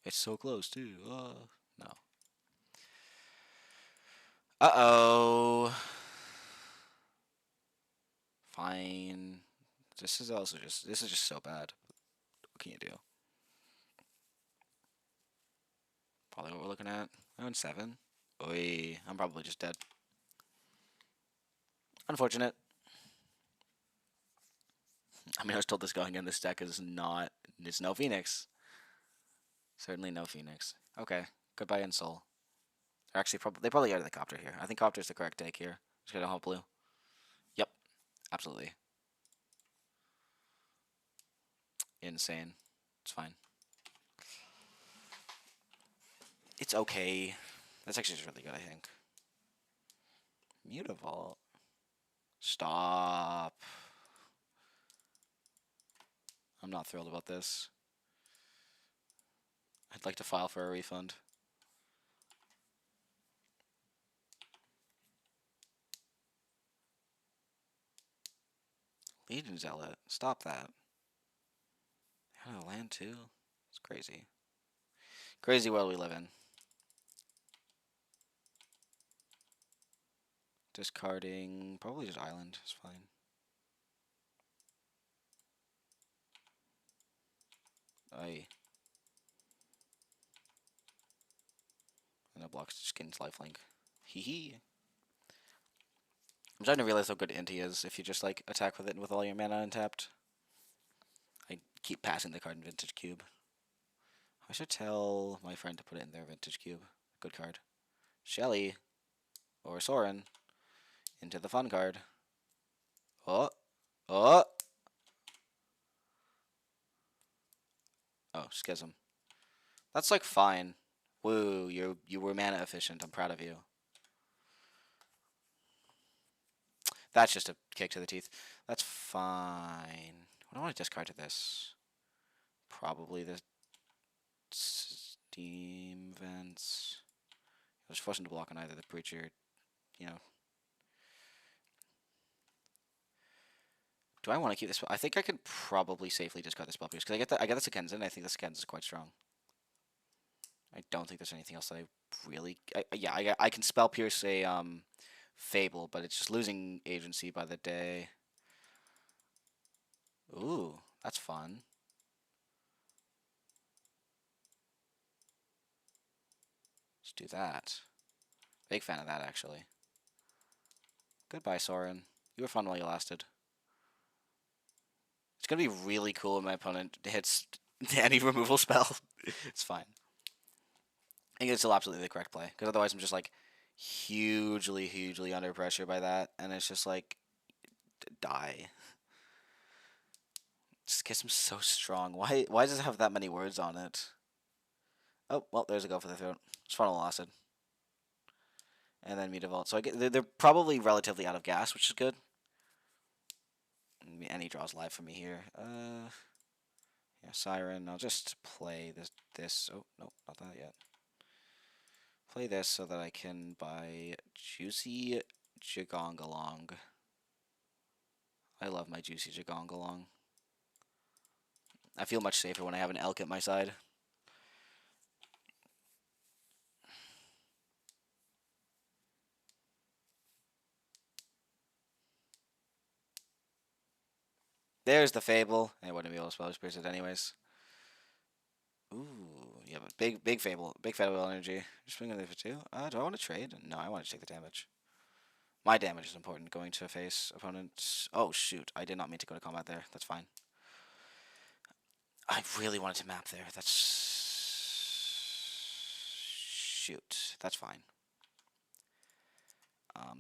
It's so close, too. No. Uh-oh. Fine. This is just so bad. What can you do? Probably what we're looking at. 7. Oi, I'm probably just dead. Unfortunate. I mean, I was told this going in. This deck is not. It's no Phoenix. Certainly no Phoenix. Okay. Goodbye, Ensoul. Actually, they probably go to the Copter here. I think Copter is the correct take here. Just gonna hope blue. Yep. Absolutely. Insane. It's fine. It's okay. That's actually just really good, I think. Mutavault. Stop. I'm not thrilled about this. I'd like to file for a refund. Legion Zealot. Stop that. Oh, land too? It's crazy. Crazy world we live in. Discarding. Probably just island. It's fine. Aye. And that blocks Skin's lifelink. Hee hee. I'm starting to realize how good Inti is if you just like attack with it with all your mana untapped. I keep passing the card in Vintage Cube. I should tell my friend to put it in their Vintage Cube. Good card. Shelly. or Sorin into the fun card. Oh, oh, oh, Schism. That's like fine. Woo, you were mana efficient. I'm proud of you. That's just a kick to the teeth. That's fine. What do I want to discard to this? Probably the Steam Vents. I was forced to block on either the Preacher, you know. Do I want to keep this? I think I could probably safely discard the Spell Pierce because I get the Sekenza, and I think the Sekenza is quite strong. I don't think there's anything else that I really. Yeah, I can Spell Pierce a Fable, but it's just losing agency by the day. Ooh, that's fun. Let's do that. Big fan of that, actually. Goodbye, Sorin. You were fun while you lasted. It's gonna be really cool when my opponent hits any removal spell. It's fine. I think it's still absolutely the correct play, because otherwise I'm just like hugely under pressure by that, and it's just like die. Just gets him so strong. Why does it have that many words on it? Oh, well, there's a go for the throat. It's Funnel Acid. And then Mutavault. So they're probably relatively out of gas, which is good. And he draws live for me here. Yeah, Siren. I'll just play this. Oh, no, not that yet. Play this so that I can buy Juicy Jigongalong. I love my Juicy Jigongalong. I feel much safer when I have an elk at my side. There's the Fable. I wouldn't be able to spell Pierce it anyways. Ooh, you have a big Fable. Big Fable energy. Just swinging it for two. Do I want to trade? No, I want to take the damage. My damage is important going to face opponent. Oh, shoot. I did not mean to go to combat there. That's fine. I really wanted to map there. That's... Shoot. That's fine.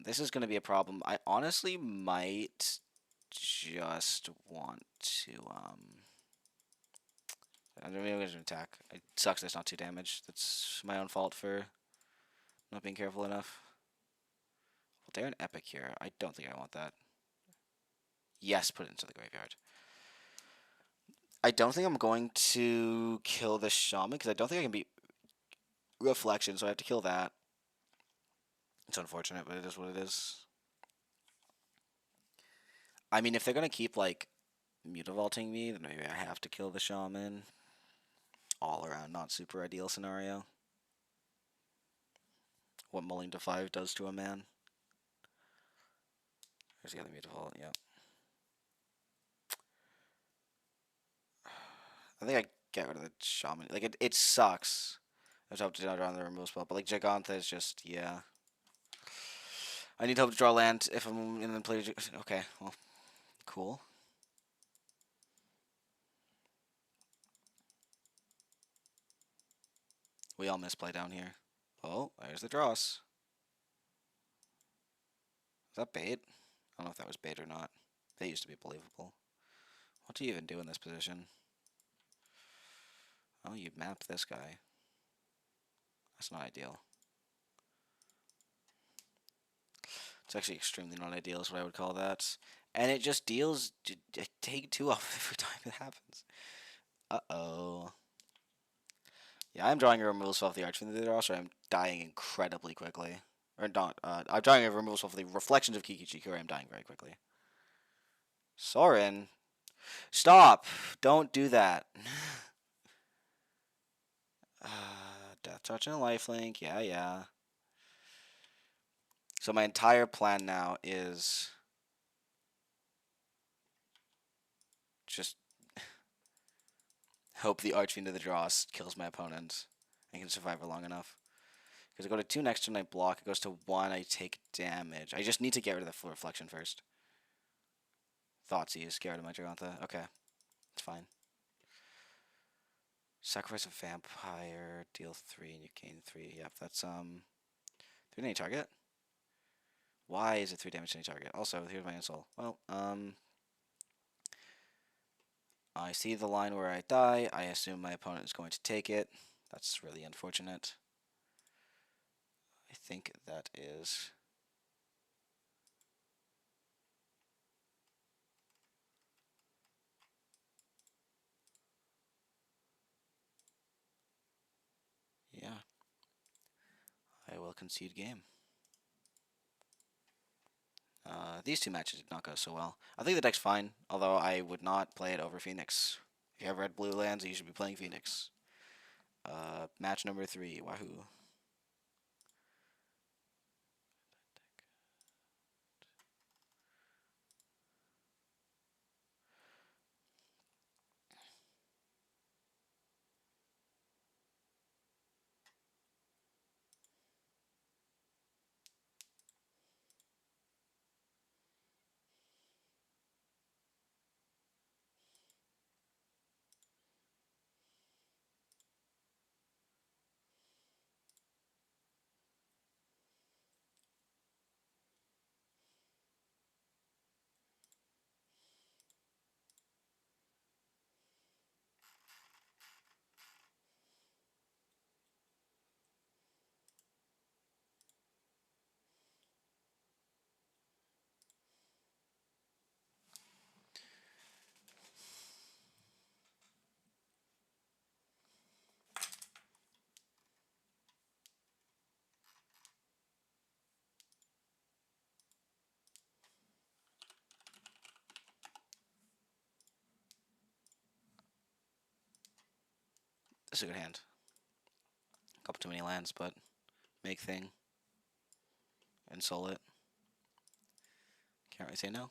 This is going to be a problem. I honestly might just want to... I'm going to attack. It sucks there's not 2 damage. That's my own fault for not being careful enough. Well, they're an epic here. I don't think I want that. Yes, put it into the graveyard. I don't think I'm going to kill the Shaman, because I don't think I can beat Reflection, so I have to kill that. It's unfortunate, but it is what it is. I mean, if they're going to keep, like, Mutavaulting me, then maybe I have to kill the Shaman. All around, not super ideal scenario. What mulling to 5 does to a man. There's the other Mutavault, yeah. I think I get rid of the Shaman. Like, it sucks. I was hoping to draw the removal spell, but, like, Gigantha is just, yeah. I need hope to draw land if I'm in the play. Okay, well, cool. We all misplay down here. Oh, there's the Dross. Is that bait? I don't know if that was bait or not. They used to be believable. What do you even do in this position? Oh, you mapped this guy. That's not ideal. It's actually extremely not ideal is what I would call that. And it just deals... Take 2 off every time it happens. Uh-oh. Yeah, I'm drawing a removal spell for the Archfiend of the Draw, so I'm dying incredibly quickly. Or not, I'm drawing a removal spell for the Reflections of Kikichiku, or I'm dying very quickly. Sorin! Stop! Don't do that. Death Touch and Lifelink, yeah. So my entire plan now is just hope the Archfiend of the Draw kills my opponent and can survive for long enough. Because I go to 2 next turn, I block. It goes to 1, I take damage. I just need to get rid of the Reflection first. Thoughtseize, get rid of my Gigantha. Okay, it's fine. Sacrifice a Vampire, deal 3, and you gain 3. Yep, that's, 3 to any target. Why is it 3 damage to any target? Also, here's my Ensoul. Well, I see the line where I die. I assume my opponent is going to take it. That's really unfortunate. I think that is... Yeah. I will concede game. These two matches did not go so well. I think the deck's fine, although I would not play it over Phoenix. If you have red-blue lands, you should be playing Phoenix. Match number 3, Wahoo. This is a good hand. A couple too many lands, but make thing. Ensoul it. Can't really say no.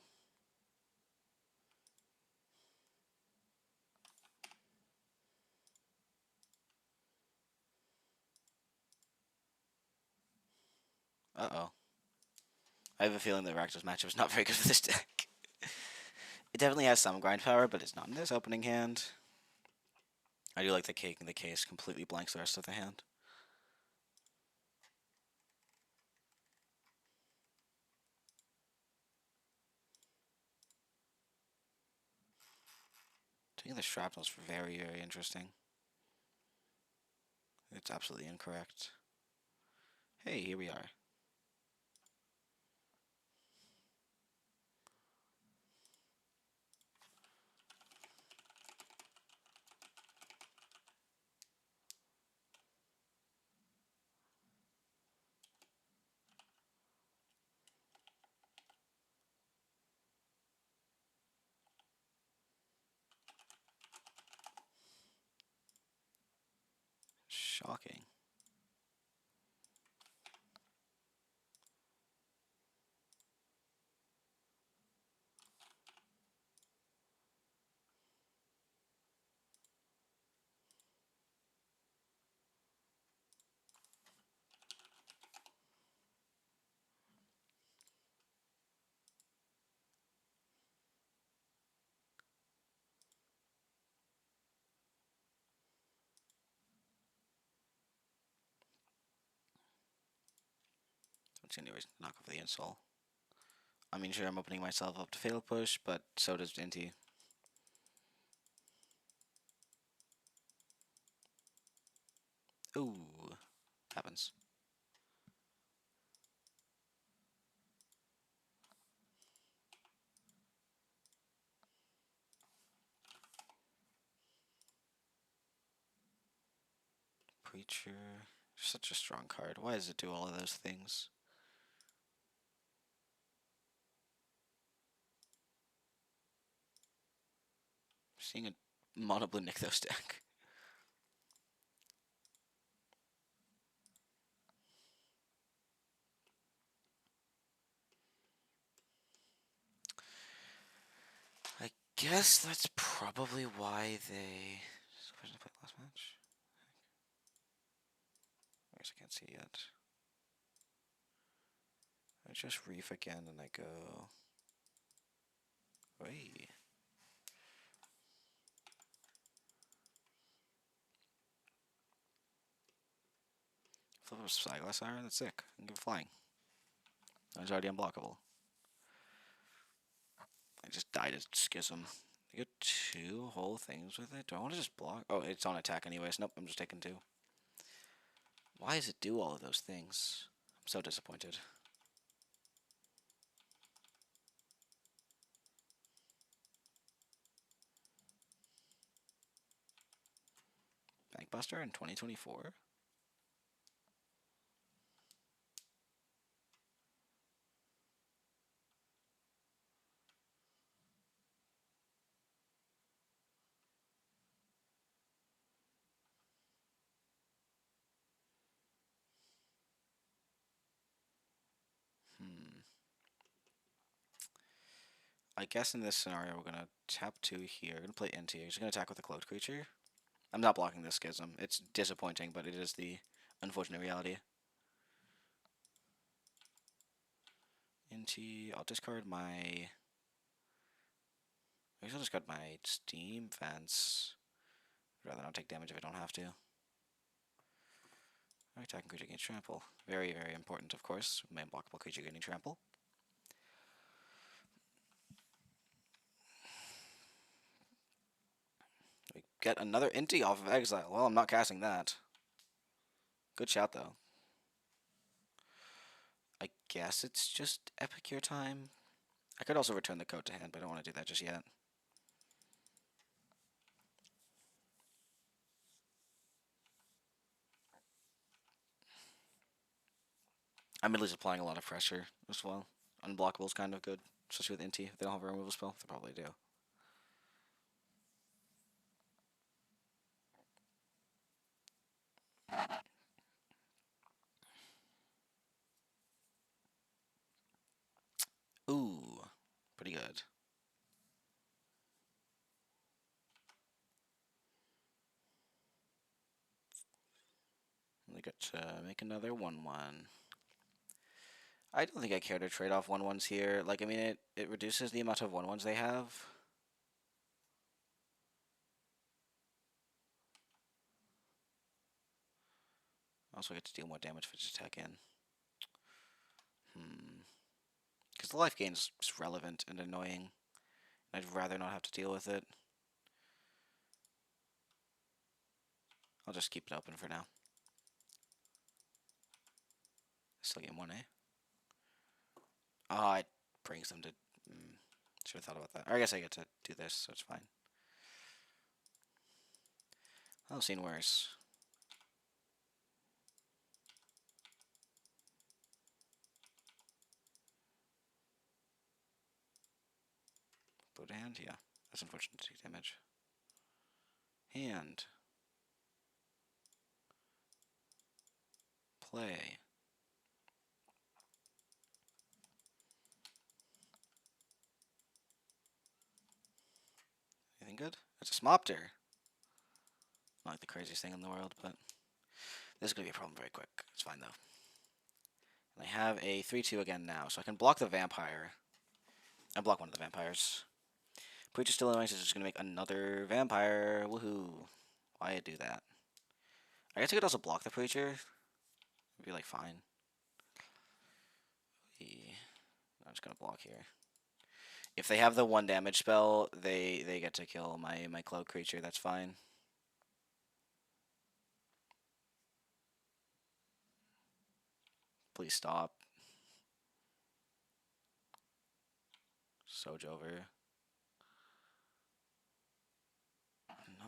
Uh-oh. I have a feeling that Rakdos matchup is not very good for this deck. It definitely has some grind power, but it's not in this opening hand. I do like the cake in the case completely blanks the rest of the hand. Taking the shrapnel is very, very interesting. It's absolutely incorrect. Hey, here we are. Shocking. Don't see any reason to knock off the Ensoul. I mean, sure, I'm opening myself up to Fatal Push, but so does Inti. Ooh. Happens. Preacher. Such a strong card. Why does it do all of those things? Seeing a mono blue Nykthos deck. I guess that's probably why they... Where did I play last match? I guess I can't see yet. I just reef again and I go... Wait. Flip up Spyglass Iron, that's sick. I can go flying. It's already unblockable. I just died at Schism. I get 2 whole things with it. Do I want to just block? Oh, it's on attack anyways. Nope, I'm just taking 2. Why does it do all of those things? I'm so disappointed. Bankbuster in 2024? I guess in this scenario, we're going to tap 2 here. We're going to play into here. He's going to attack with a cloaked creature. I'm not blocking this Schism. It's disappointing, but it is the unfortunate reality. Into, I'll discard my... I guess I'll discard my Steam Fence. I'd rather not take damage if I don't have to. Attacking creature gains trample. Very, very important, of course. My unblockable creature gaining trample. We get another Inti off of exile. Well, I'm not casting that. Good shout, though. I guess it's just Epicure time. I could also return the coat to hand, but I don't want to do that just yet. I'm at least applying a lot of pressure as well. Unblockable is kind of good, especially with Inti. If they don't have a removal spell, they probably do. Ooh, pretty good. We got to make another 1/1. I don't think I care to trade off 1/1s here. Like, I mean, it reduces the amount of 1/1s they have. Also get to deal more damage if I just attack in. Because the life gain is relevant and annoying. I'd rather not have to deal with it. I'll just keep it open for now. Still get 1, eh? Oh, it brings them to... should have thought about that. Or I guess I get to do this, so it's fine. I've seen worse. Put hand, yeah. That's unfortunate to take damage. Hand. Play. Anything good? It's a Smopter. Not like the craziest thing in the world, but this is going to be a problem very quick. It's fine, though. And I have a 3/2 again now, so I can block the vampire. I block one of the vampires. Preacher still annoying, so it's just going to make another vampire. Woohoo. Why I do that? I guess I could also block the preacher. It'd be, like, fine. I'm just going to block here. If they have the 1 damage spell, they get to kill my cloak creature. That's fine. Please stop. Sojover.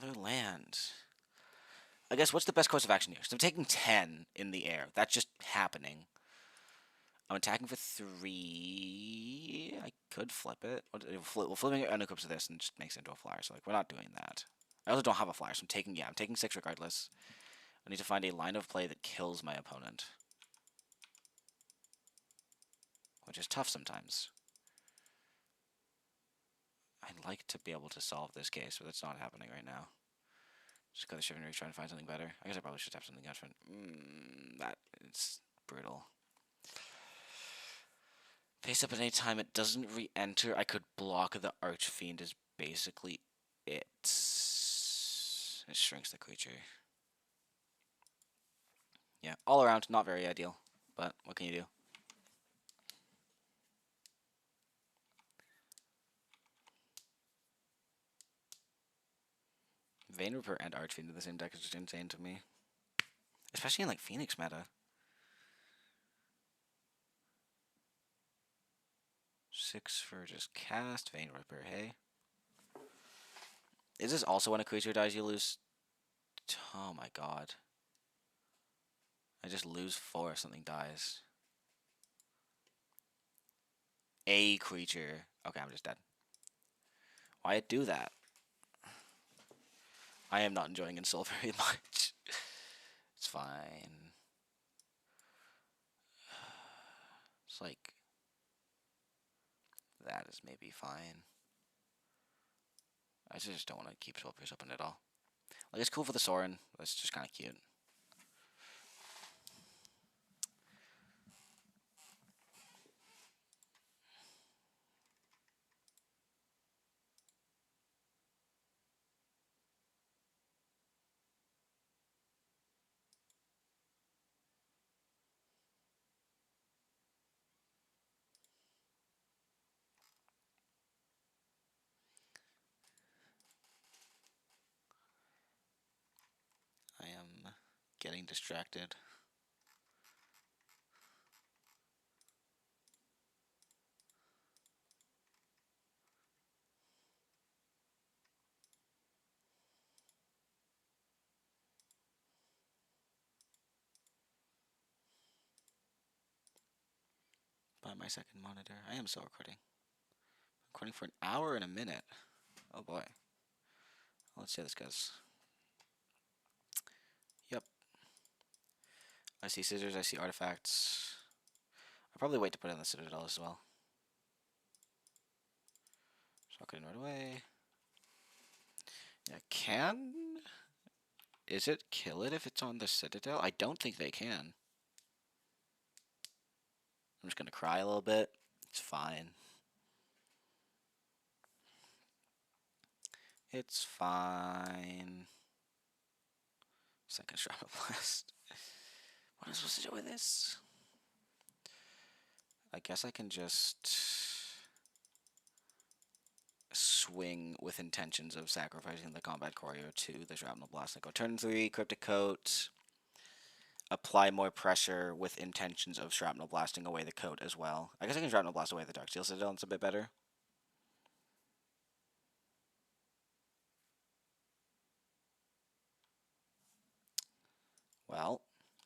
Another land. I guess what's the best course of action here? So I'm taking 10 in the air. That's just happening. I'm attacking for 3. I could flip it. Well, flipping it unequips this and just makes it into a flyer. So like we're not doing that. I also don't have a flyer, so I'm taking 6 regardless. I need to find a line of play that kills my opponent, which is tough sometimes. I'd like to be able to solve this case, but that's not happening right now. Just go to Chivalry, try and find something better. I guess I probably should have something different. That is brutal. Face up at any time, it doesn't re-enter. I could block the Archfiend is basically it. It shrinks the creature. Yeah, all around, not very ideal. But what can you do? Vein Reaper and Archfiend in the same deck is just insane to me. Especially in like Phoenix meta. 6 for just cast Vein Ripper, hey? Is this also when a creature dies you lose? Oh my god. I just lose 4 if something dies. A creature. Okay, I'm just dead. Why do that? I am not enjoying Ensoul very much. It's fine. It's like... that is maybe fine. I just don't want to keep Swelpers open at all. Like, it's cool for the Sorin, but it's just kind of cute. I am getting distracted. By my second monitor. I am still recording. Recording for an hour and a minute. Oh boy. Let's see how this goes. Yep. I see scissors, I see artifacts. I'll probably wait to put in the Citadel as well. Socket right away. Yeah, can Izzet kill it if it's on the Citadel? I don't think they can. I'm just gonna cry a little bit. It's fine. It's fine. Second Shrapnel Blast. What am I supposed to do with this? I guess I can just swing with intentions of sacrificing the Combat Courier to the Shrapnel Blast. I go turn 3, Cryptic Coat, apply more pressure with intentions of Shrapnel Blasting away the coat as well. I guess I can Shrapnel Blast away the Darksteel Citadel, it's a bit better. Well,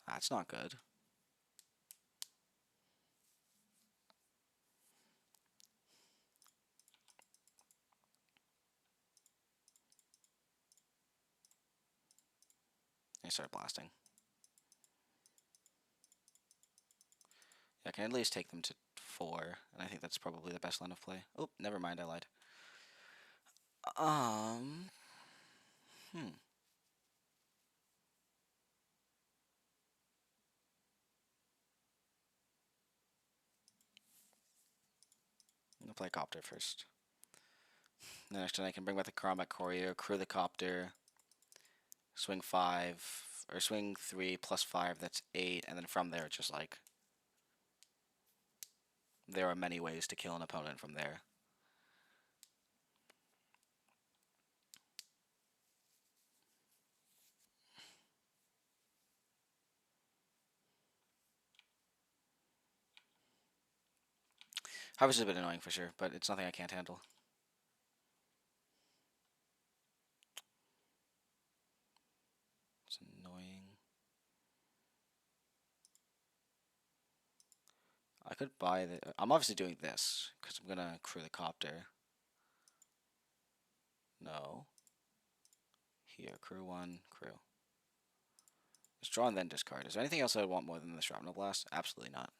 that's not good. I start blasting. Yeah, I can at least take them to 4, and I think that's probably the best line of play. Oh, never mind, I lied. I'm gonna play Copter first. The next turn I can bring back the Combat Courier, crew the Copter, swing 5, or swing 3 plus 5, that's 8, and then from there it's just like... there are many ways to kill an opponent from there. Harvest is a bit annoying for sure, but it's nothing I can't handle. It's annoying. I could buy the... I'm obviously doing this, because I'm gonna crew the Copter. No. Here, crew 1, crew. Just draw and then discard. Is there anything else I would want more than the Shrapnel Blast? Absolutely not.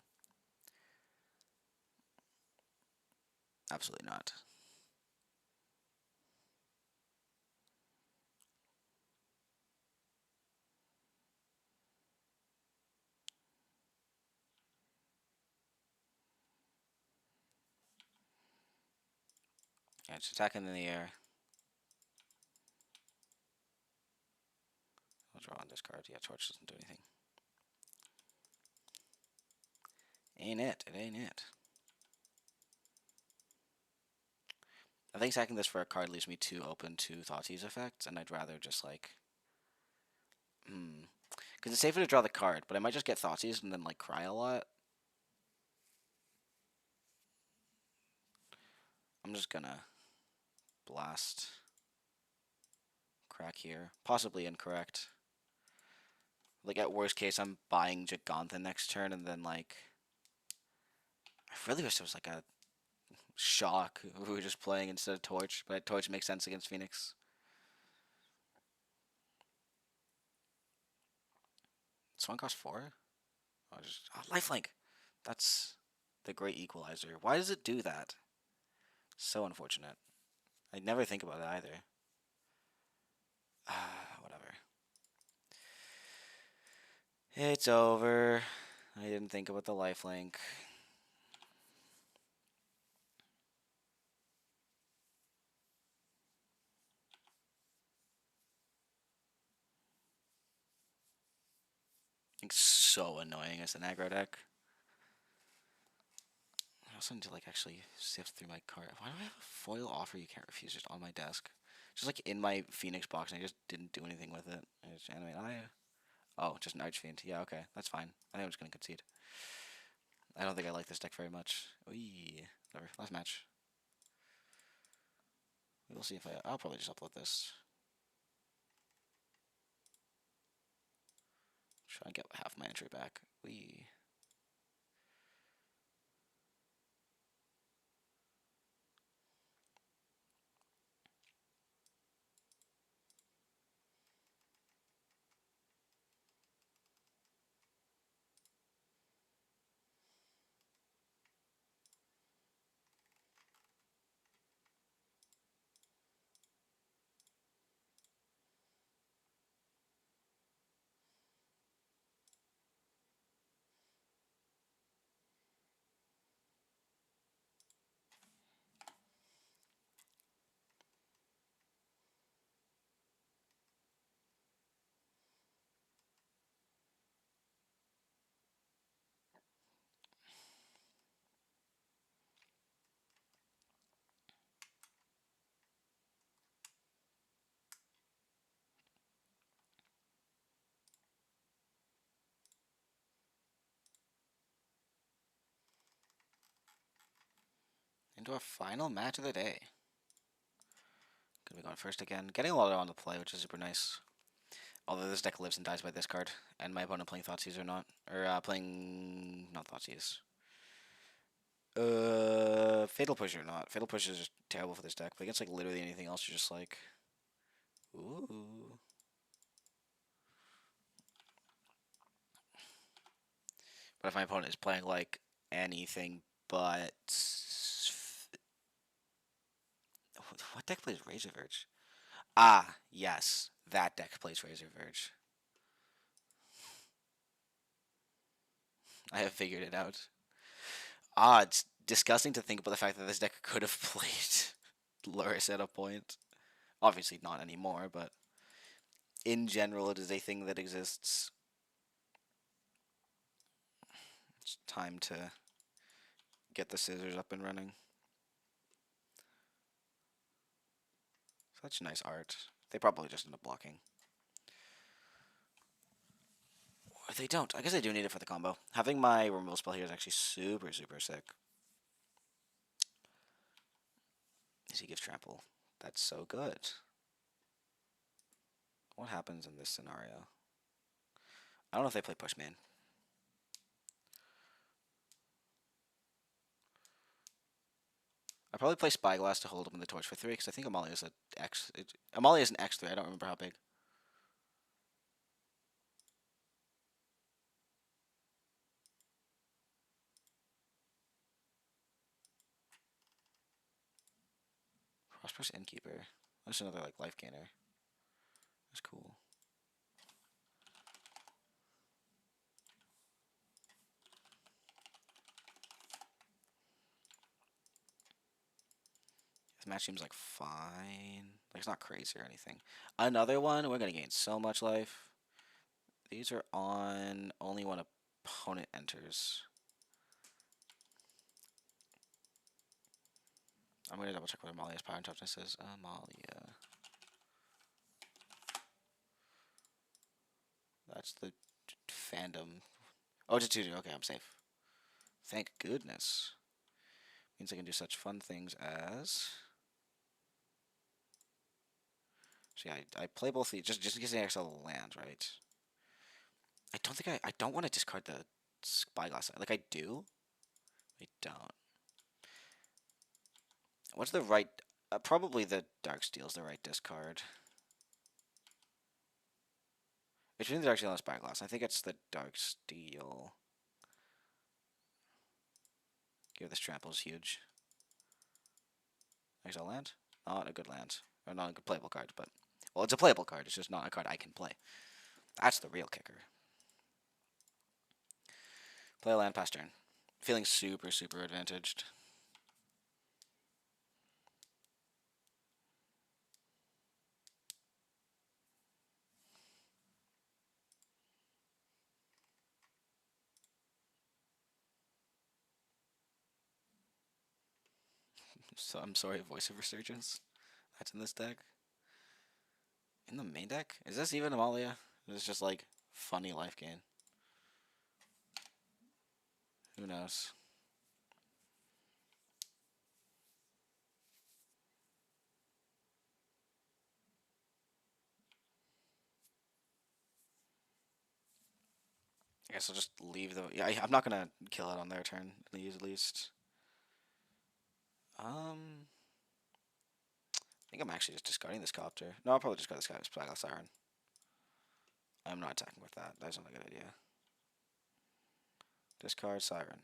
Absolutely not. Yeah, it's attacking in the air. I'll draw and discard. Yeah, Torch doesn't do anything. Ain't it? It ain't it. I think sacking this for a card leaves me too open to Thoughtseize effects, and I'd rather just like, because it's safer to draw the card, but I might just get Thoughtseize and then like cry a lot. I'm just gonna blast, crack here, possibly incorrect. Like at worst case, I'm buying Gigantha next turn, and then like, I really wish there was like a shock we were just playing instead of Torch, but Torch makes sense against Phoenix. Swan cost 4? Lifelink. That's the great equalizer. Why does it do that? So unfortunate. I never think about it either. Whatever. It's over. I didn't think about the lifelink. It's so annoying as an aggro deck. I also need to like actually sift through my card. Why do I have a foil offer you can't refuse just on my desk? Just like in my Phoenix box, and I just didn't do anything with it. I just animate. Oh, just an Archfiend. Yeah, okay, that's fine. I think I'm just gonna concede. I don't think I like this deck very much. Oy. Whatever. Last match. We'll see if I'll probably just upload this. Try and get half my entry back. Wee. Into our final match of the day. Gonna be going first again. Getting a lot on the play, which is super nice. Although this deck lives and dies by this card, and my opponent playing Thoughtseize or not, or playing not Thoughtseize. Fatal Push or not. Fatal Push is just terrible for this deck. But against like literally anything else, you're just like, ooh. But if my opponent is playing like anything but what deck plays Razor Verge? Ah, yes, that deck plays Razor Verge. I have figured it out. It's disgusting to think about the fact that this deck could have played Luris at a point. Obviously not anymore, but in general, it is a thing that exists. It's time to get the scissors up and running. Such nice art. They probably just end up blocking. Or they don't. I guess I do need it for the combo. Having my removal spell here is actually super, super sick. As he gives trample. That's so good. What happens in this scenario? I don't know if they play Pushman. I probably play Spyglass to hold him in the torch for 3 because I think Amalia is an X. Amalia is an X3. I don't remember how big. Prosperous Innkeeper. That's another like life gainer. That's cool. This match seems like fine. Like it's not crazy or anything. Another one. We're gonna gain so much life. These are on only when opponent enters. I'm gonna double check what Amalia's power and toughness is. Amalia. That's the fandom. Oh, it's a 2-2. Okay, I'm safe. Thank goodness. Means I can do such fun things as. So yeah, I play both these just in case I excel land, right? I don't want to discard the spyglass. Like I do. I don't. What's the right? Probably the dark steel's the right discard. Between the dark steel and the spyglass, I think it's the dark steel. Give this trample's huge. Exile land? Not a good land. Or not a good playable card, but well, it's a playable card. It's just not a card I can play. That's the real kicker. Play a land past turn. Feeling super, super advantaged. So I'm sorry, Voice of Resurgence. That's in this deck. In the main deck? Is this even Amalia? Is this just like funny life gain? Who knows? I guess I'll just leave the. Yeah, I'm not gonna kill it on their turn. At least. I think I'm actually just discarding this copter. No, I'll probably discard this guy's Spyglass Siren. I'm not attacking with that. That's not a good idea. Discard Siren.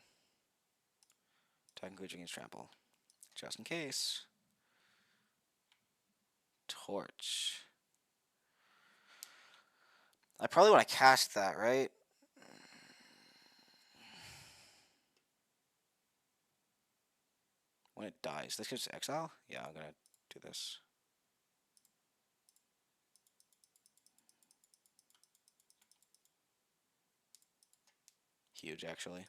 Attacking creature against trample. Just in case. Torch. I probably want to cast that, right? When it dies. This goes to exile? Yeah, I'm gonna do this. Huge, actually.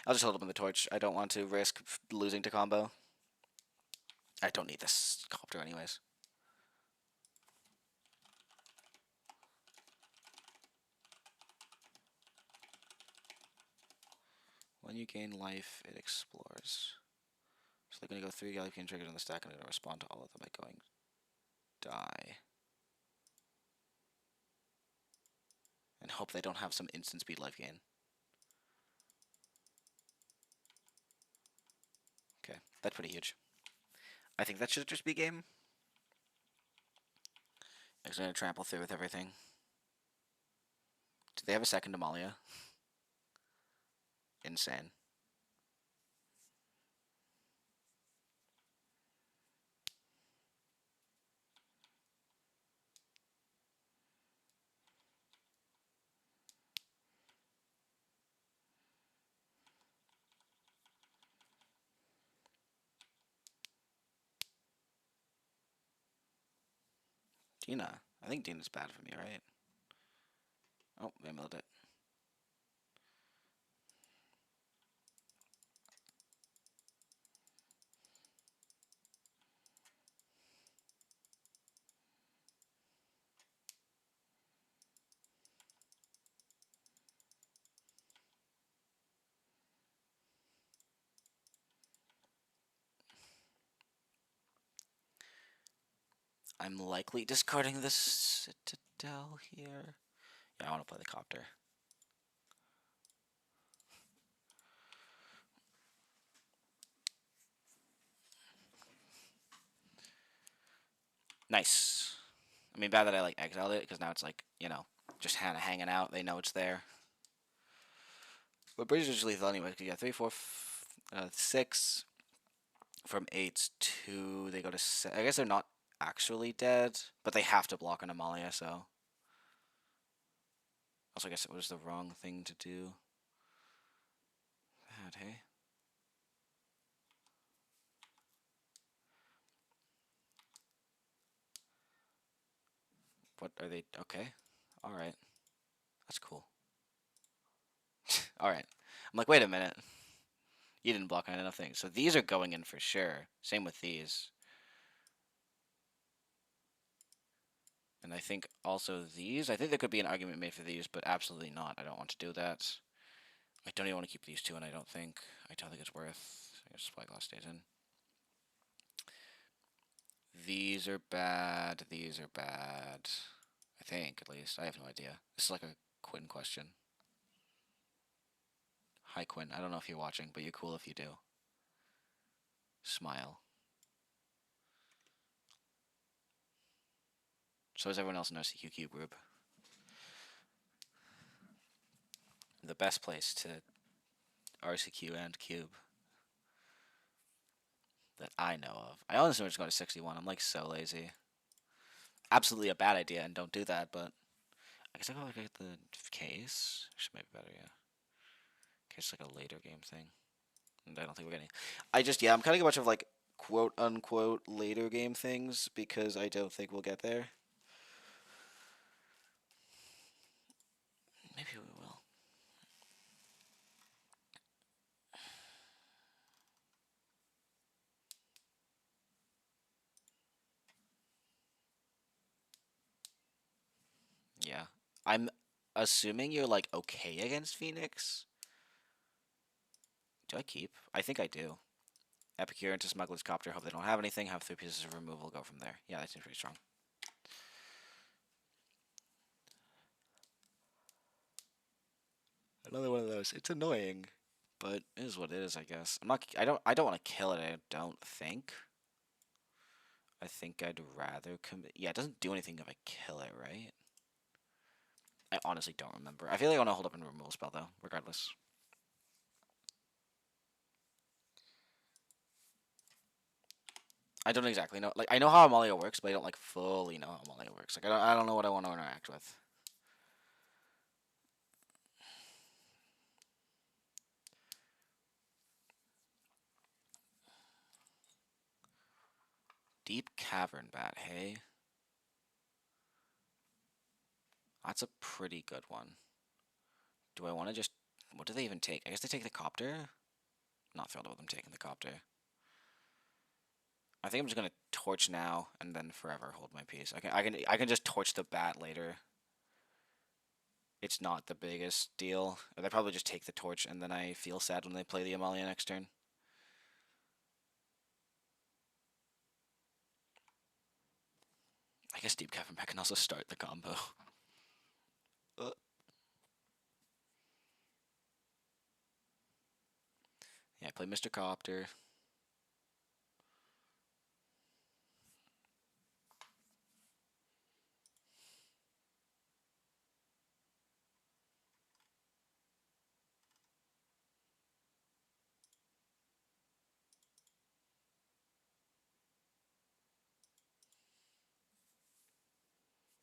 I'll just hold up in the torch. I don't want to risk losing to combo. I don't need this copter anyways. When you gain life, it explores. So they're going to go 3 life gain triggers on the stack, and I'm going to respond to all of them by going die. And hope they don't have some instant speed life gain. Okay, that's pretty huge. I think that should just be game. I'm just going to trample through with everything. Do they have a second Amalia? Insane. Dina. I think Dina's bad for me, right? Oh, I milled it. I'm likely discarding this Citadel here. Yeah, I want to play the Copter. Nice. I mean, bad that I like exiled it, because now it's like, you know, just kind of hanging out. They know it's there. But Bridge is just lethal anyway. Yeah, 3, 4, 6 from 8 to they go to 7. I guess they're not actually dead, but they have to block an Amalia, so. Also, I guess it was the wrong thing to do. Bad, hey? What are they? Okay. Alright. That's cool. Alright. I'm like, wait a minute. You didn't block enough things. So these are going in for sure. Same with these. And I think also these. I think there could be an argument made for these, but absolutely not. I don't want to do that. I don't even want to keep these two, and I don't think it's worth. I guess Spyglass stays in. These are bad. These are bad. I think, at least. I have no idea. This is like a Quinn question. Hi, Quinn. I don't know if you're watching, but you're cool if you do. Smile. So is everyone else in our CQ Cube group. The best place to RCQ and Cube that I know of. I honestly am just going to 61. I'm like so lazy. Absolutely a bad idea, and don't do that, but I guess I gotta get the case. Which might be better, yeah. Case like a later game thing. And I don't think we're getting. I'm cutting a bunch of like quote unquote later game things because I don't think we'll get there. Maybe we will. Yeah. I'm assuming you're like okay against Phoenix. Do I keep? I think I do. Epicure into Smuggler's Copter. Hope they don't have anything. Have 3 pieces of removal. Go from there. Yeah, that seems pretty strong. Another one of those. It's annoying, but it is what it is, I guess. I'm not. I don't want to kill it. I don't think. I think I'd rather commit. Yeah, it doesn't do anything if I kill it, right? I honestly don't remember. I feel like I want to hold up in a removal spell though, regardless. I don't exactly know. Like I know how Amalia works, but I don't like fully know how Amalia works. Like I don't know what I want to interact with. Deep Cavern Bat, hey? That's a pretty good one. Do I want to just... What do they even take? I guess they take the Copter? Not thrilled with them taking the Copter. I think I'm just gonna torch now and then forever hold my peace. I can just torch the bat later. It's not the biggest deal. They probably just take the torch and then I feel sad when they play the Amalia next turn. I guess Deep Cavern Bat can also start the combo. Yeah, play Mr. Copter.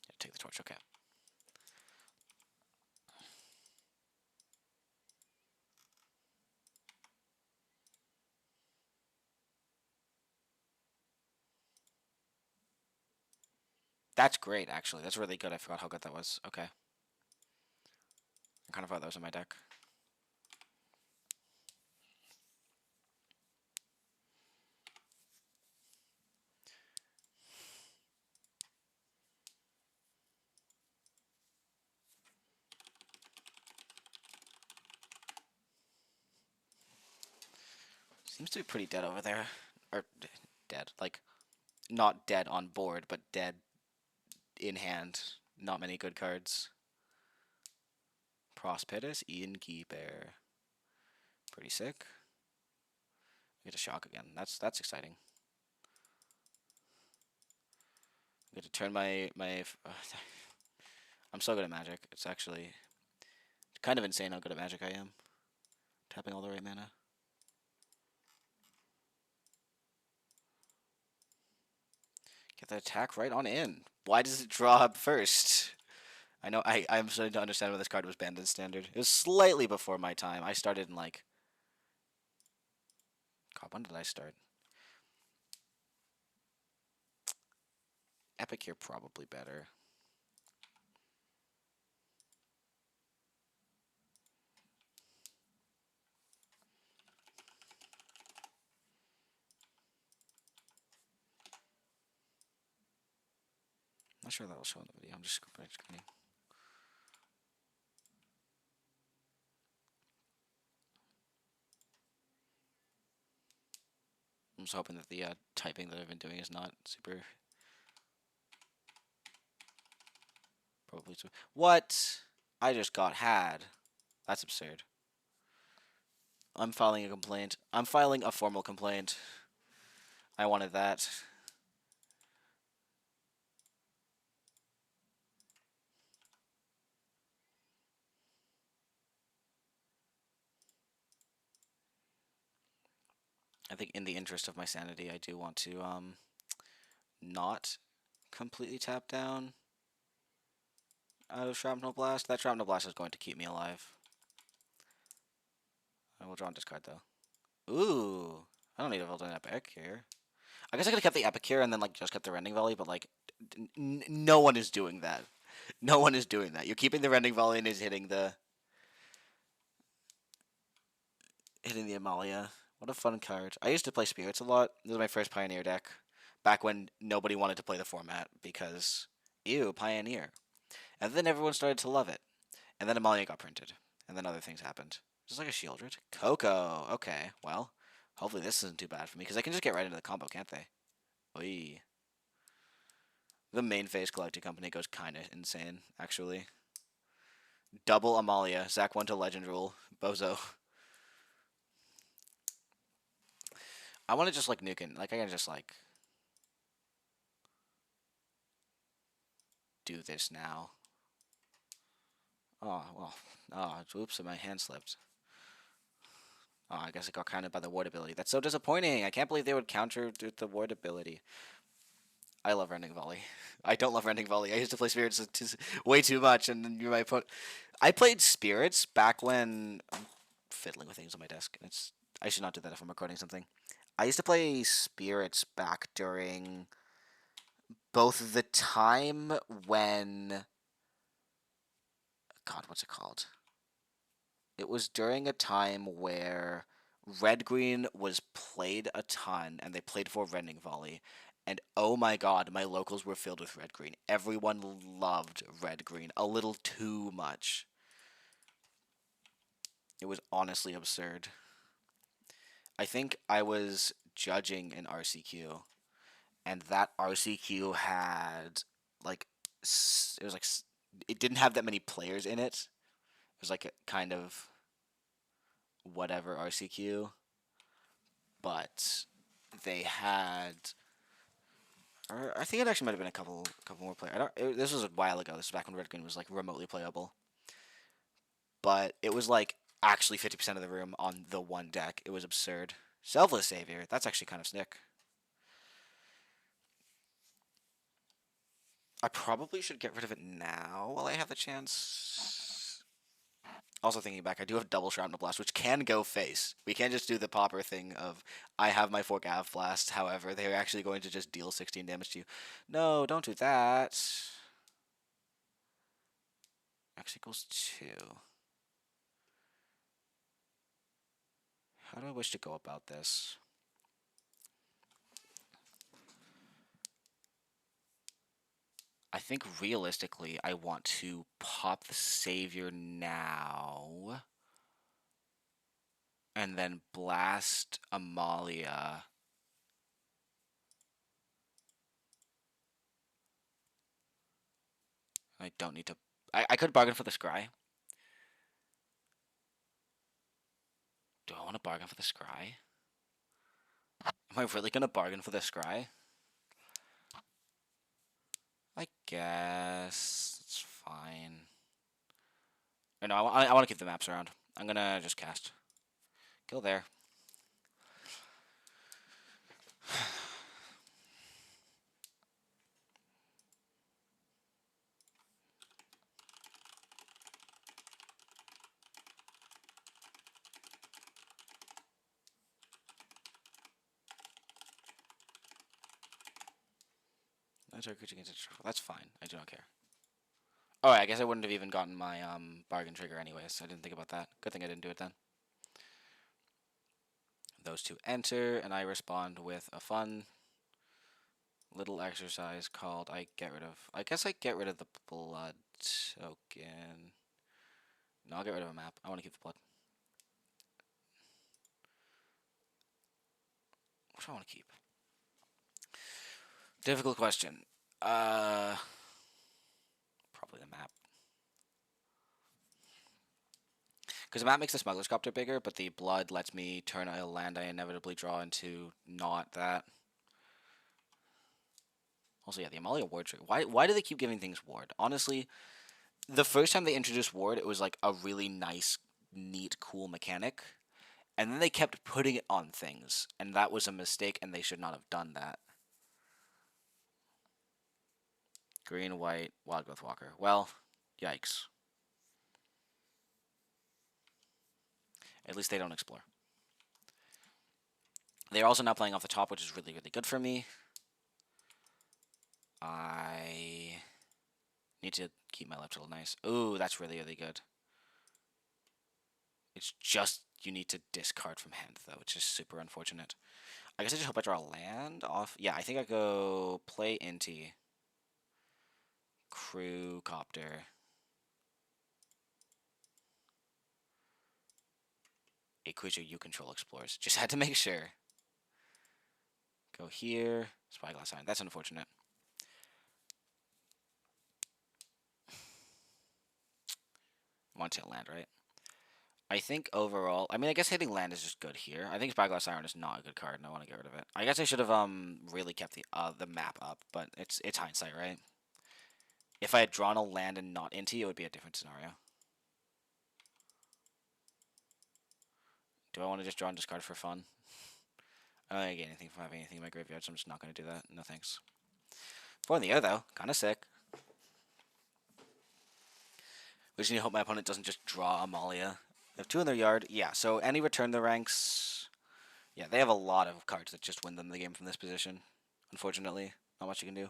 Yeah, take the torch, okay. That's great, actually. That's really good. I forgot how good that was. Okay. I kind of thought that was in my deck. Seems to be pretty dead over there. Or, dead. Like, not dead on board, but dead in hand. Not many good cards. Prospectus, Innkeeper. Pretty sick. I get a shock again. That's exciting. I get to turn my I'm so good at Magic. It's actually kind of insane how good at Magic I am. Tapping all the right mana. Get the attack right on in. Why does it draw up first? I know I'm starting to understand why this card was banned in Standard. It was slightly before my time. I started in like... God, when did I start? Epic here probably better. Not sure that'll show in the video. I'm just screening. I'm just hoping that the typing that I've been doing is not super. Probably. What? I just got had. That's absurd. I'm filing a complaint. I'm filing a formal complaint. I wanted that. I think in the interest of my sanity, I do want to not completely tap down out of Shrapnel Blast. That Shrapnel Blast is going to keep me alive. I will draw and discard though. Ooh, I don't need to build an epic here. I guess I could have kept the epic here and then like just kept the Rending Volley, but like no one is doing that. No one is doing that. You're keeping the Rending Volley and is hitting the Amalia. What a fun card. I used to play Spirits a lot. This was my first Pioneer deck. Back when nobody wanted to play the format because, ew, Pioneer. And then everyone started to love it. And then Amalia got printed. And then other things happened. Just like a Shieldred. Coco. Okay, well, hopefully this isn't too bad for me because I can just get right into the combo, can't they? Oy. The main phase collecting company goes kind of insane, actually. Double Amalia. Zach 1 to Legend Rule. Bozo. I want to just like nuke it. Like I can just like do this now. Oh well. Oh, oops! My hand slipped. Oh, I guess it got countered by the ward ability. That's so disappointing. I can't believe they would counter with the ward ability. I love Rending Volley. I don't love Rending Volley. I used to play Spirits way too much, and then you might put. I played Spirits back when I'm fiddling with things on my desk. I should not do that if I'm recording something. I used to play Spirits back during both the time when God, what's it called? It was during a time where Red Green was played a ton, and they played for Rending Volley. And oh my god, my locals were filled with Red Green. Everyone loved Red Green a little too much. It was honestly absurd. I think I was judging an RCQ, and that RCQ had like it was like it didn't have that many players in it. It was like a kind of whatever RCQ, but they had. Or I think it actually might have been a couple more players. This was a while ago. This was back when Red Green was like remotely playable, but it was like actually 50% of the room on the one deck. It was absurd. Selfless Savior. That's actually kind of sick. I probably should get rid of it now while I have the chance. Also thinking back, I do have double Shrapnel Blast, which can go face. We can't just do the popper thing of, I have my 4 Gav Blast, however, they're actually going to just deal 16 damage to you. No, don't do that. X equals 2. How do I wish to go about this? I think realistically, I want to pop the Savior now. And then blast Amalia. I don't need to. I could bargain for the Scry. Do I want to bargain for the Scry? Am I really going to bargain for the Scry? I guess it's fine. Or no, I want to keep the maps around. I'm going to just cast. Go there. That's fine. I do not care. Oh, I guess I wouldn't have even gotten my bargain trigger anyways. I didn't think about that. Good thing I didn't do it then. Those two enter, and I respond with a fun little exercise called I guess I get rid of the blood token. No, I'll get rid of a map. I want to keep the blood. What do I want to keep? Difficult question. Probably the map. Because the map makes the smuggler's copter bigger, but the blood lets me turn a land I inevitably draw into not that. Also, yeah, the Amalia ward tree. Why do they keep giving things ward? Honestly, the first time they introduced ward, it was like a really nice, neat, cool mechanic. And then they kept putting it on things. And that was a mistake, and they should not have done that. Green, white, wild growth walker. Well, yikes. At least they don't explore. They're also not playing off the top, which is really, really good for me. I need to keep my left a little nice. Ooh, that's really, really good. It's just you need to discard from hand, though, which is super unfortunate. I guess I just hope I draw a land off. Yeah, I think I go play Inti. Crew Copter. A creature you control explores. Just had to make sure. Go here. Spyglass Iron. That's unfortunate. Want to land, right? I think overall, I mean, I guess hitting land is just good here. I think Spyglass Iron is not a good card, and I want to get rid of it. I guess I should have really kept the map up, but it's hindsight, right? If I had drawn a land and not Inti, it would be a different scenario. Do I want to just draw and discard for fun? I don't get anything from having anything in my graveyard, so I'm just not going to do that. No thanks. 4 in the air, though. Kind of sick. We just need to hope my opponent doesn't just draw Amalia. They have 2 in their yard. Yeah, so any return the ranks. Yeah, they have a lot of cards that just win them the game from this position. Unfortunately, not much you can do.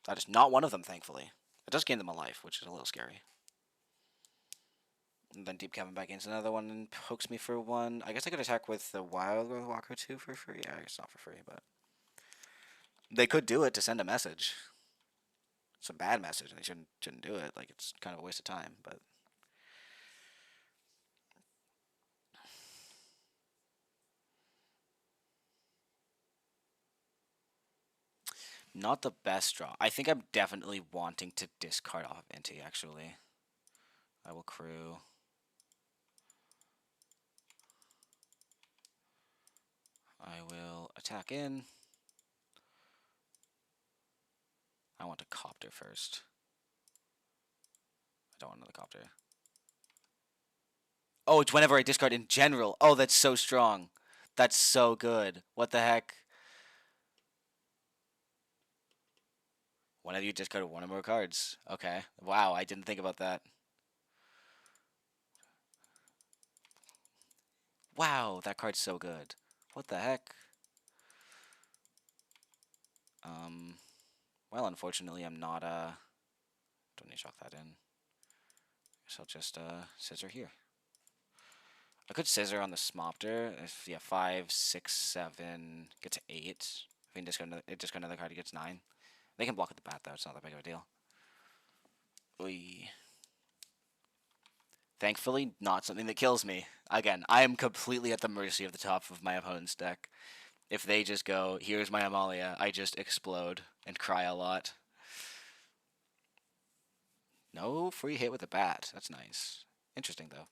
That is not one of them, thankfully. It does gain them a life, which is a little scary. And then Deep Cavern back into another one and pokes me for 1. I guess I could attack with the Wild Growth Walker too for free. Yeah, it's not for free, but they could do it to send a message. It's a bad message, and they shouldn't do it. Like, it's kind of a waste of time, but not the best draw. I think I'm definitely wanting to discard off Inti, actually. I will crew. I will attack in. I want a Copter first. I don't want another Copter. Oh, it's whenever I discard in general. Oh, that's so strong. That's so good. What the heck? Whenever you discard 1 or more cards. Okay. Wow, I didn't think about that. Wow, that card's so good. What the heck? Well, unfortunately, I'm not, don't need to chalk that in. Guess I'll just, scissor here. I could scissor on the Smopter. If, yeah, 5, 6, 7, get to 8. If I can discard another card, he gets 9. They can block at the bat, though. It's not that big of a deal. Oy. Thankfully, not something that kills me. Again, I am completely at the mercy of the top of my opponent's deck. If they just go, here's my Amalia, I just explode and cry a lot. No free hit with a bat. That's nice. Interesting, though.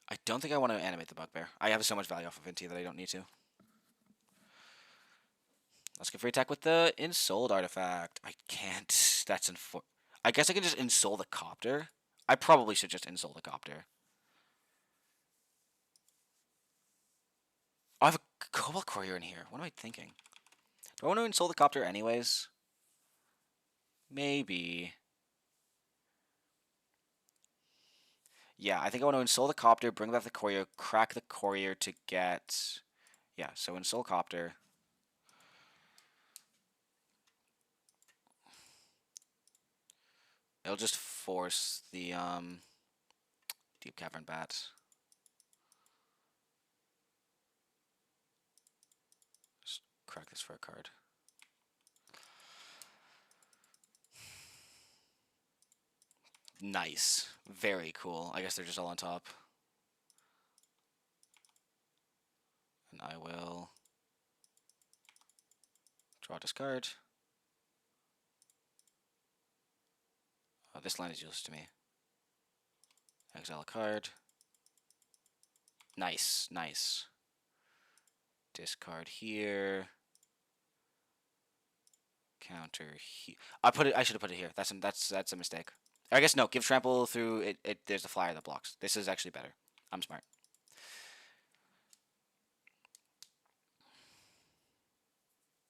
I don't think I want to animate the Bugbear. I have so much value off of Inti that I don't need to. Let's get free attack with the Ensouled artifact. I can't. That's I guess I can just Ensoul the Copter. I probably should just Ensoul the Copter. I have a Cobalt Courier in here. What am I thinking? Do I want to Ensoul the Copter anyways? Maybe. Yeah, I think I want to Ensoul the Copter, bring back the Courier, crack the Courier to get... Yeah, so Ensoul Copter. It'll just force the Deep Cavern Bat. Just crack this for a card. Nice. Very cool. I guess they're just all on top. And I will draw, discard. This line is useless to me. Exile a card. Nice, nice. Discard here. Counter here. I should have put it here. That's a mistake. Or I guess no. Give trample through it. There's a flyer that blocks. This is actually better. I'm smart.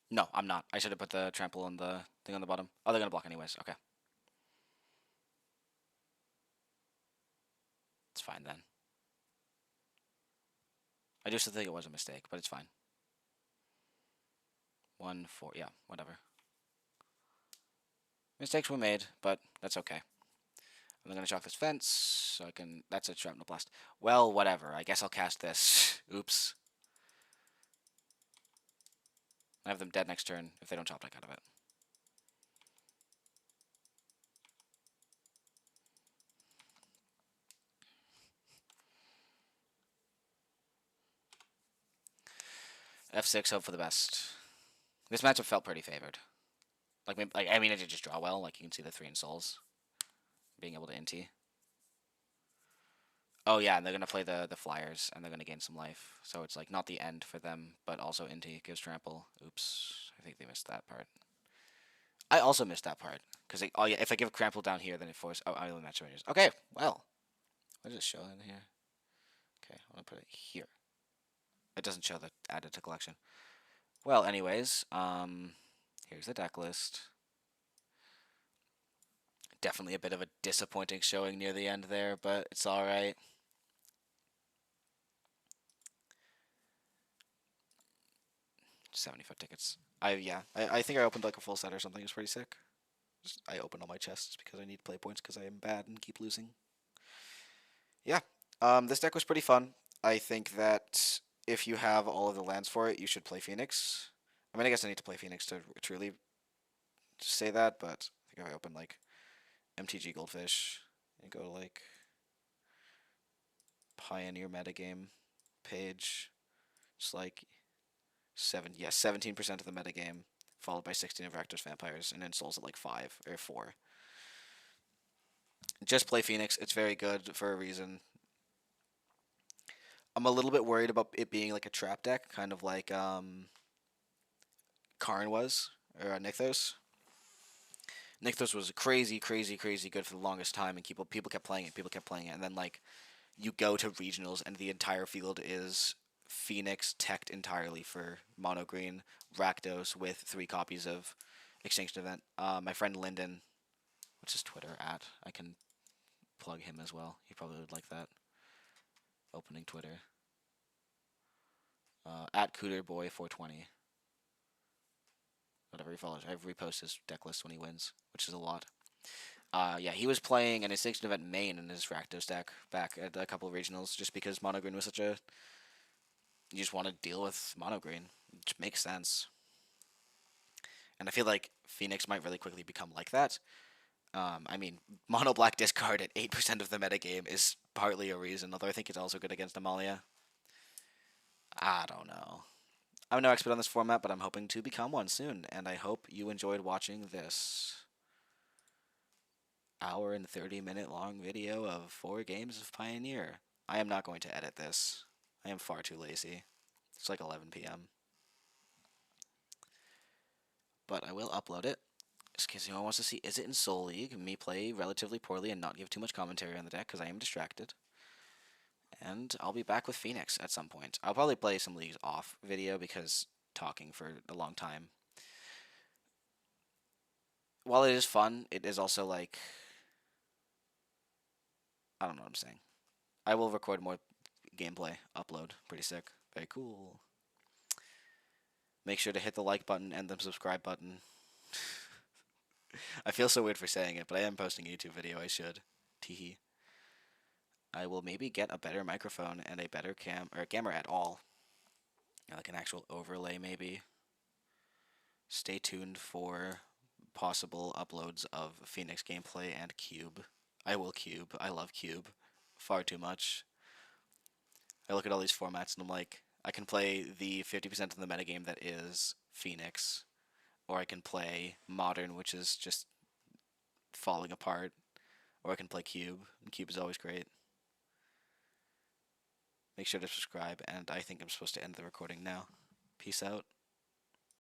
No, I'm not. I should have put the trample on the thing on the bottom. Oh, they're gonna block anyways. Okay. It's fine then. I do still think it was a mistake, but it's fine. 1, 4, yeah, whatever. Mistakes were made, but that's okay. I'm gonna chalk this fence, so I can. That's a shrapnel blast. Well, whatever. I guess I'll cast this. Oops. I have them dead next turn if they don't chop deck out of it. F6, hope for the best. This matchup felt pretty favored. I mean, I did just draw well. Like, you can see the 3 in souls. Being able to int. Oh, yeah, and they're going to play the flyers, and they're going to gain some life. So it's, like, not the end for them, but also int gives trample. Oops. I think they missed that part. I also missed that part. Because, oh, yeah, if I give trample down here, then it forces... Oh, I only match ranges. Okay, well. What does it show in here? Okay, I'm going to put it here. It doesn't show the added to collection. Well, anyways, here's the deck list. Definitely a bit of a disappointing showing near the end there, but it's alright. $70 tickets. I think I opened like a full set or something. It was pretty sick. I opened all my chests because I need play points because I am bad and keep losing. Yeah, this deck was pretty fun. I think that if you have all of the lands for it, you should play Phoenix. I mean, I guess I need to play Phoenix to truly say that, but I think if I open like MTG Goldfish and go to like Pioneer metagame page, it's like 17% of the metagame, followed by 16 of Rakdos Vampires, and then Souls at like 5 or 4. Just play Phoenix. It's very good for a reason. I'm a little bit worried about it being like a trap deck, kind of like Karn was, or Nykthos. Nykthos was crazy good for the longest time, and people kept playing it, and then like you go to regionals, and the entire field is Phoenix teched entirely for mono green Rakdos with 3 copies of Extinction Event. My friend Lyndon, what's his Twitter at? I can plug him as well. He probably would like that. Opening Twitter. At CooterBoy420. Whatever he follows. I repost his deck list when he wins, which is a lot. Yeah, he was playing an Extinction Event main in his Rakdos deck back at a couple of regionals, just because mono green was such a... You just want to deal with mono green. It just makes sense. And I feel like Phoenix might really quickly become like that. I mean, mono black discard at 8% of the metagame is partly a reason, although I think it's also good against Amalia. I don't know. I'm no expert on this format, but I'm hoping to become one soon, and I hope you enjoyed watching this hour and 30-minute long video of 4 games of Pioneer. I am not going to edit this. I am far too lazy. It's like 11 p.m. But I will upload it. Just in case anyone wants to see Izzet Ensoul League, me play relatively poorly and not give too much commentary on the deck because I am distracted. And I'll be back with Phoenix at some point. I'll probably play some leagues off video because talking for a long time. While it is fun, it is also like... I don't know what I'm saying. I will record more gameplay, upload. Pretty sick. Very cool. Make sure to hit the like button and the subscribe button. I feel so weird for saying it, but I am posting a YouTube video. I should. Teehee. I will maybe get a better microphone and a better camera at all. Like an actual overlay, maybe. Stay tuned for possible uploads of Phoenix gameplay and Cube. I will Cube. I love Cube far too much. I look at all these formats and I'm like, I can play the 50% of the metagame that is Phoenix, or I can play Modern, which is just falling apart, or I can play Cube, and Cube is always great. Make sure to subscribe, and I think I'm supposed to end the recording now. Peace out.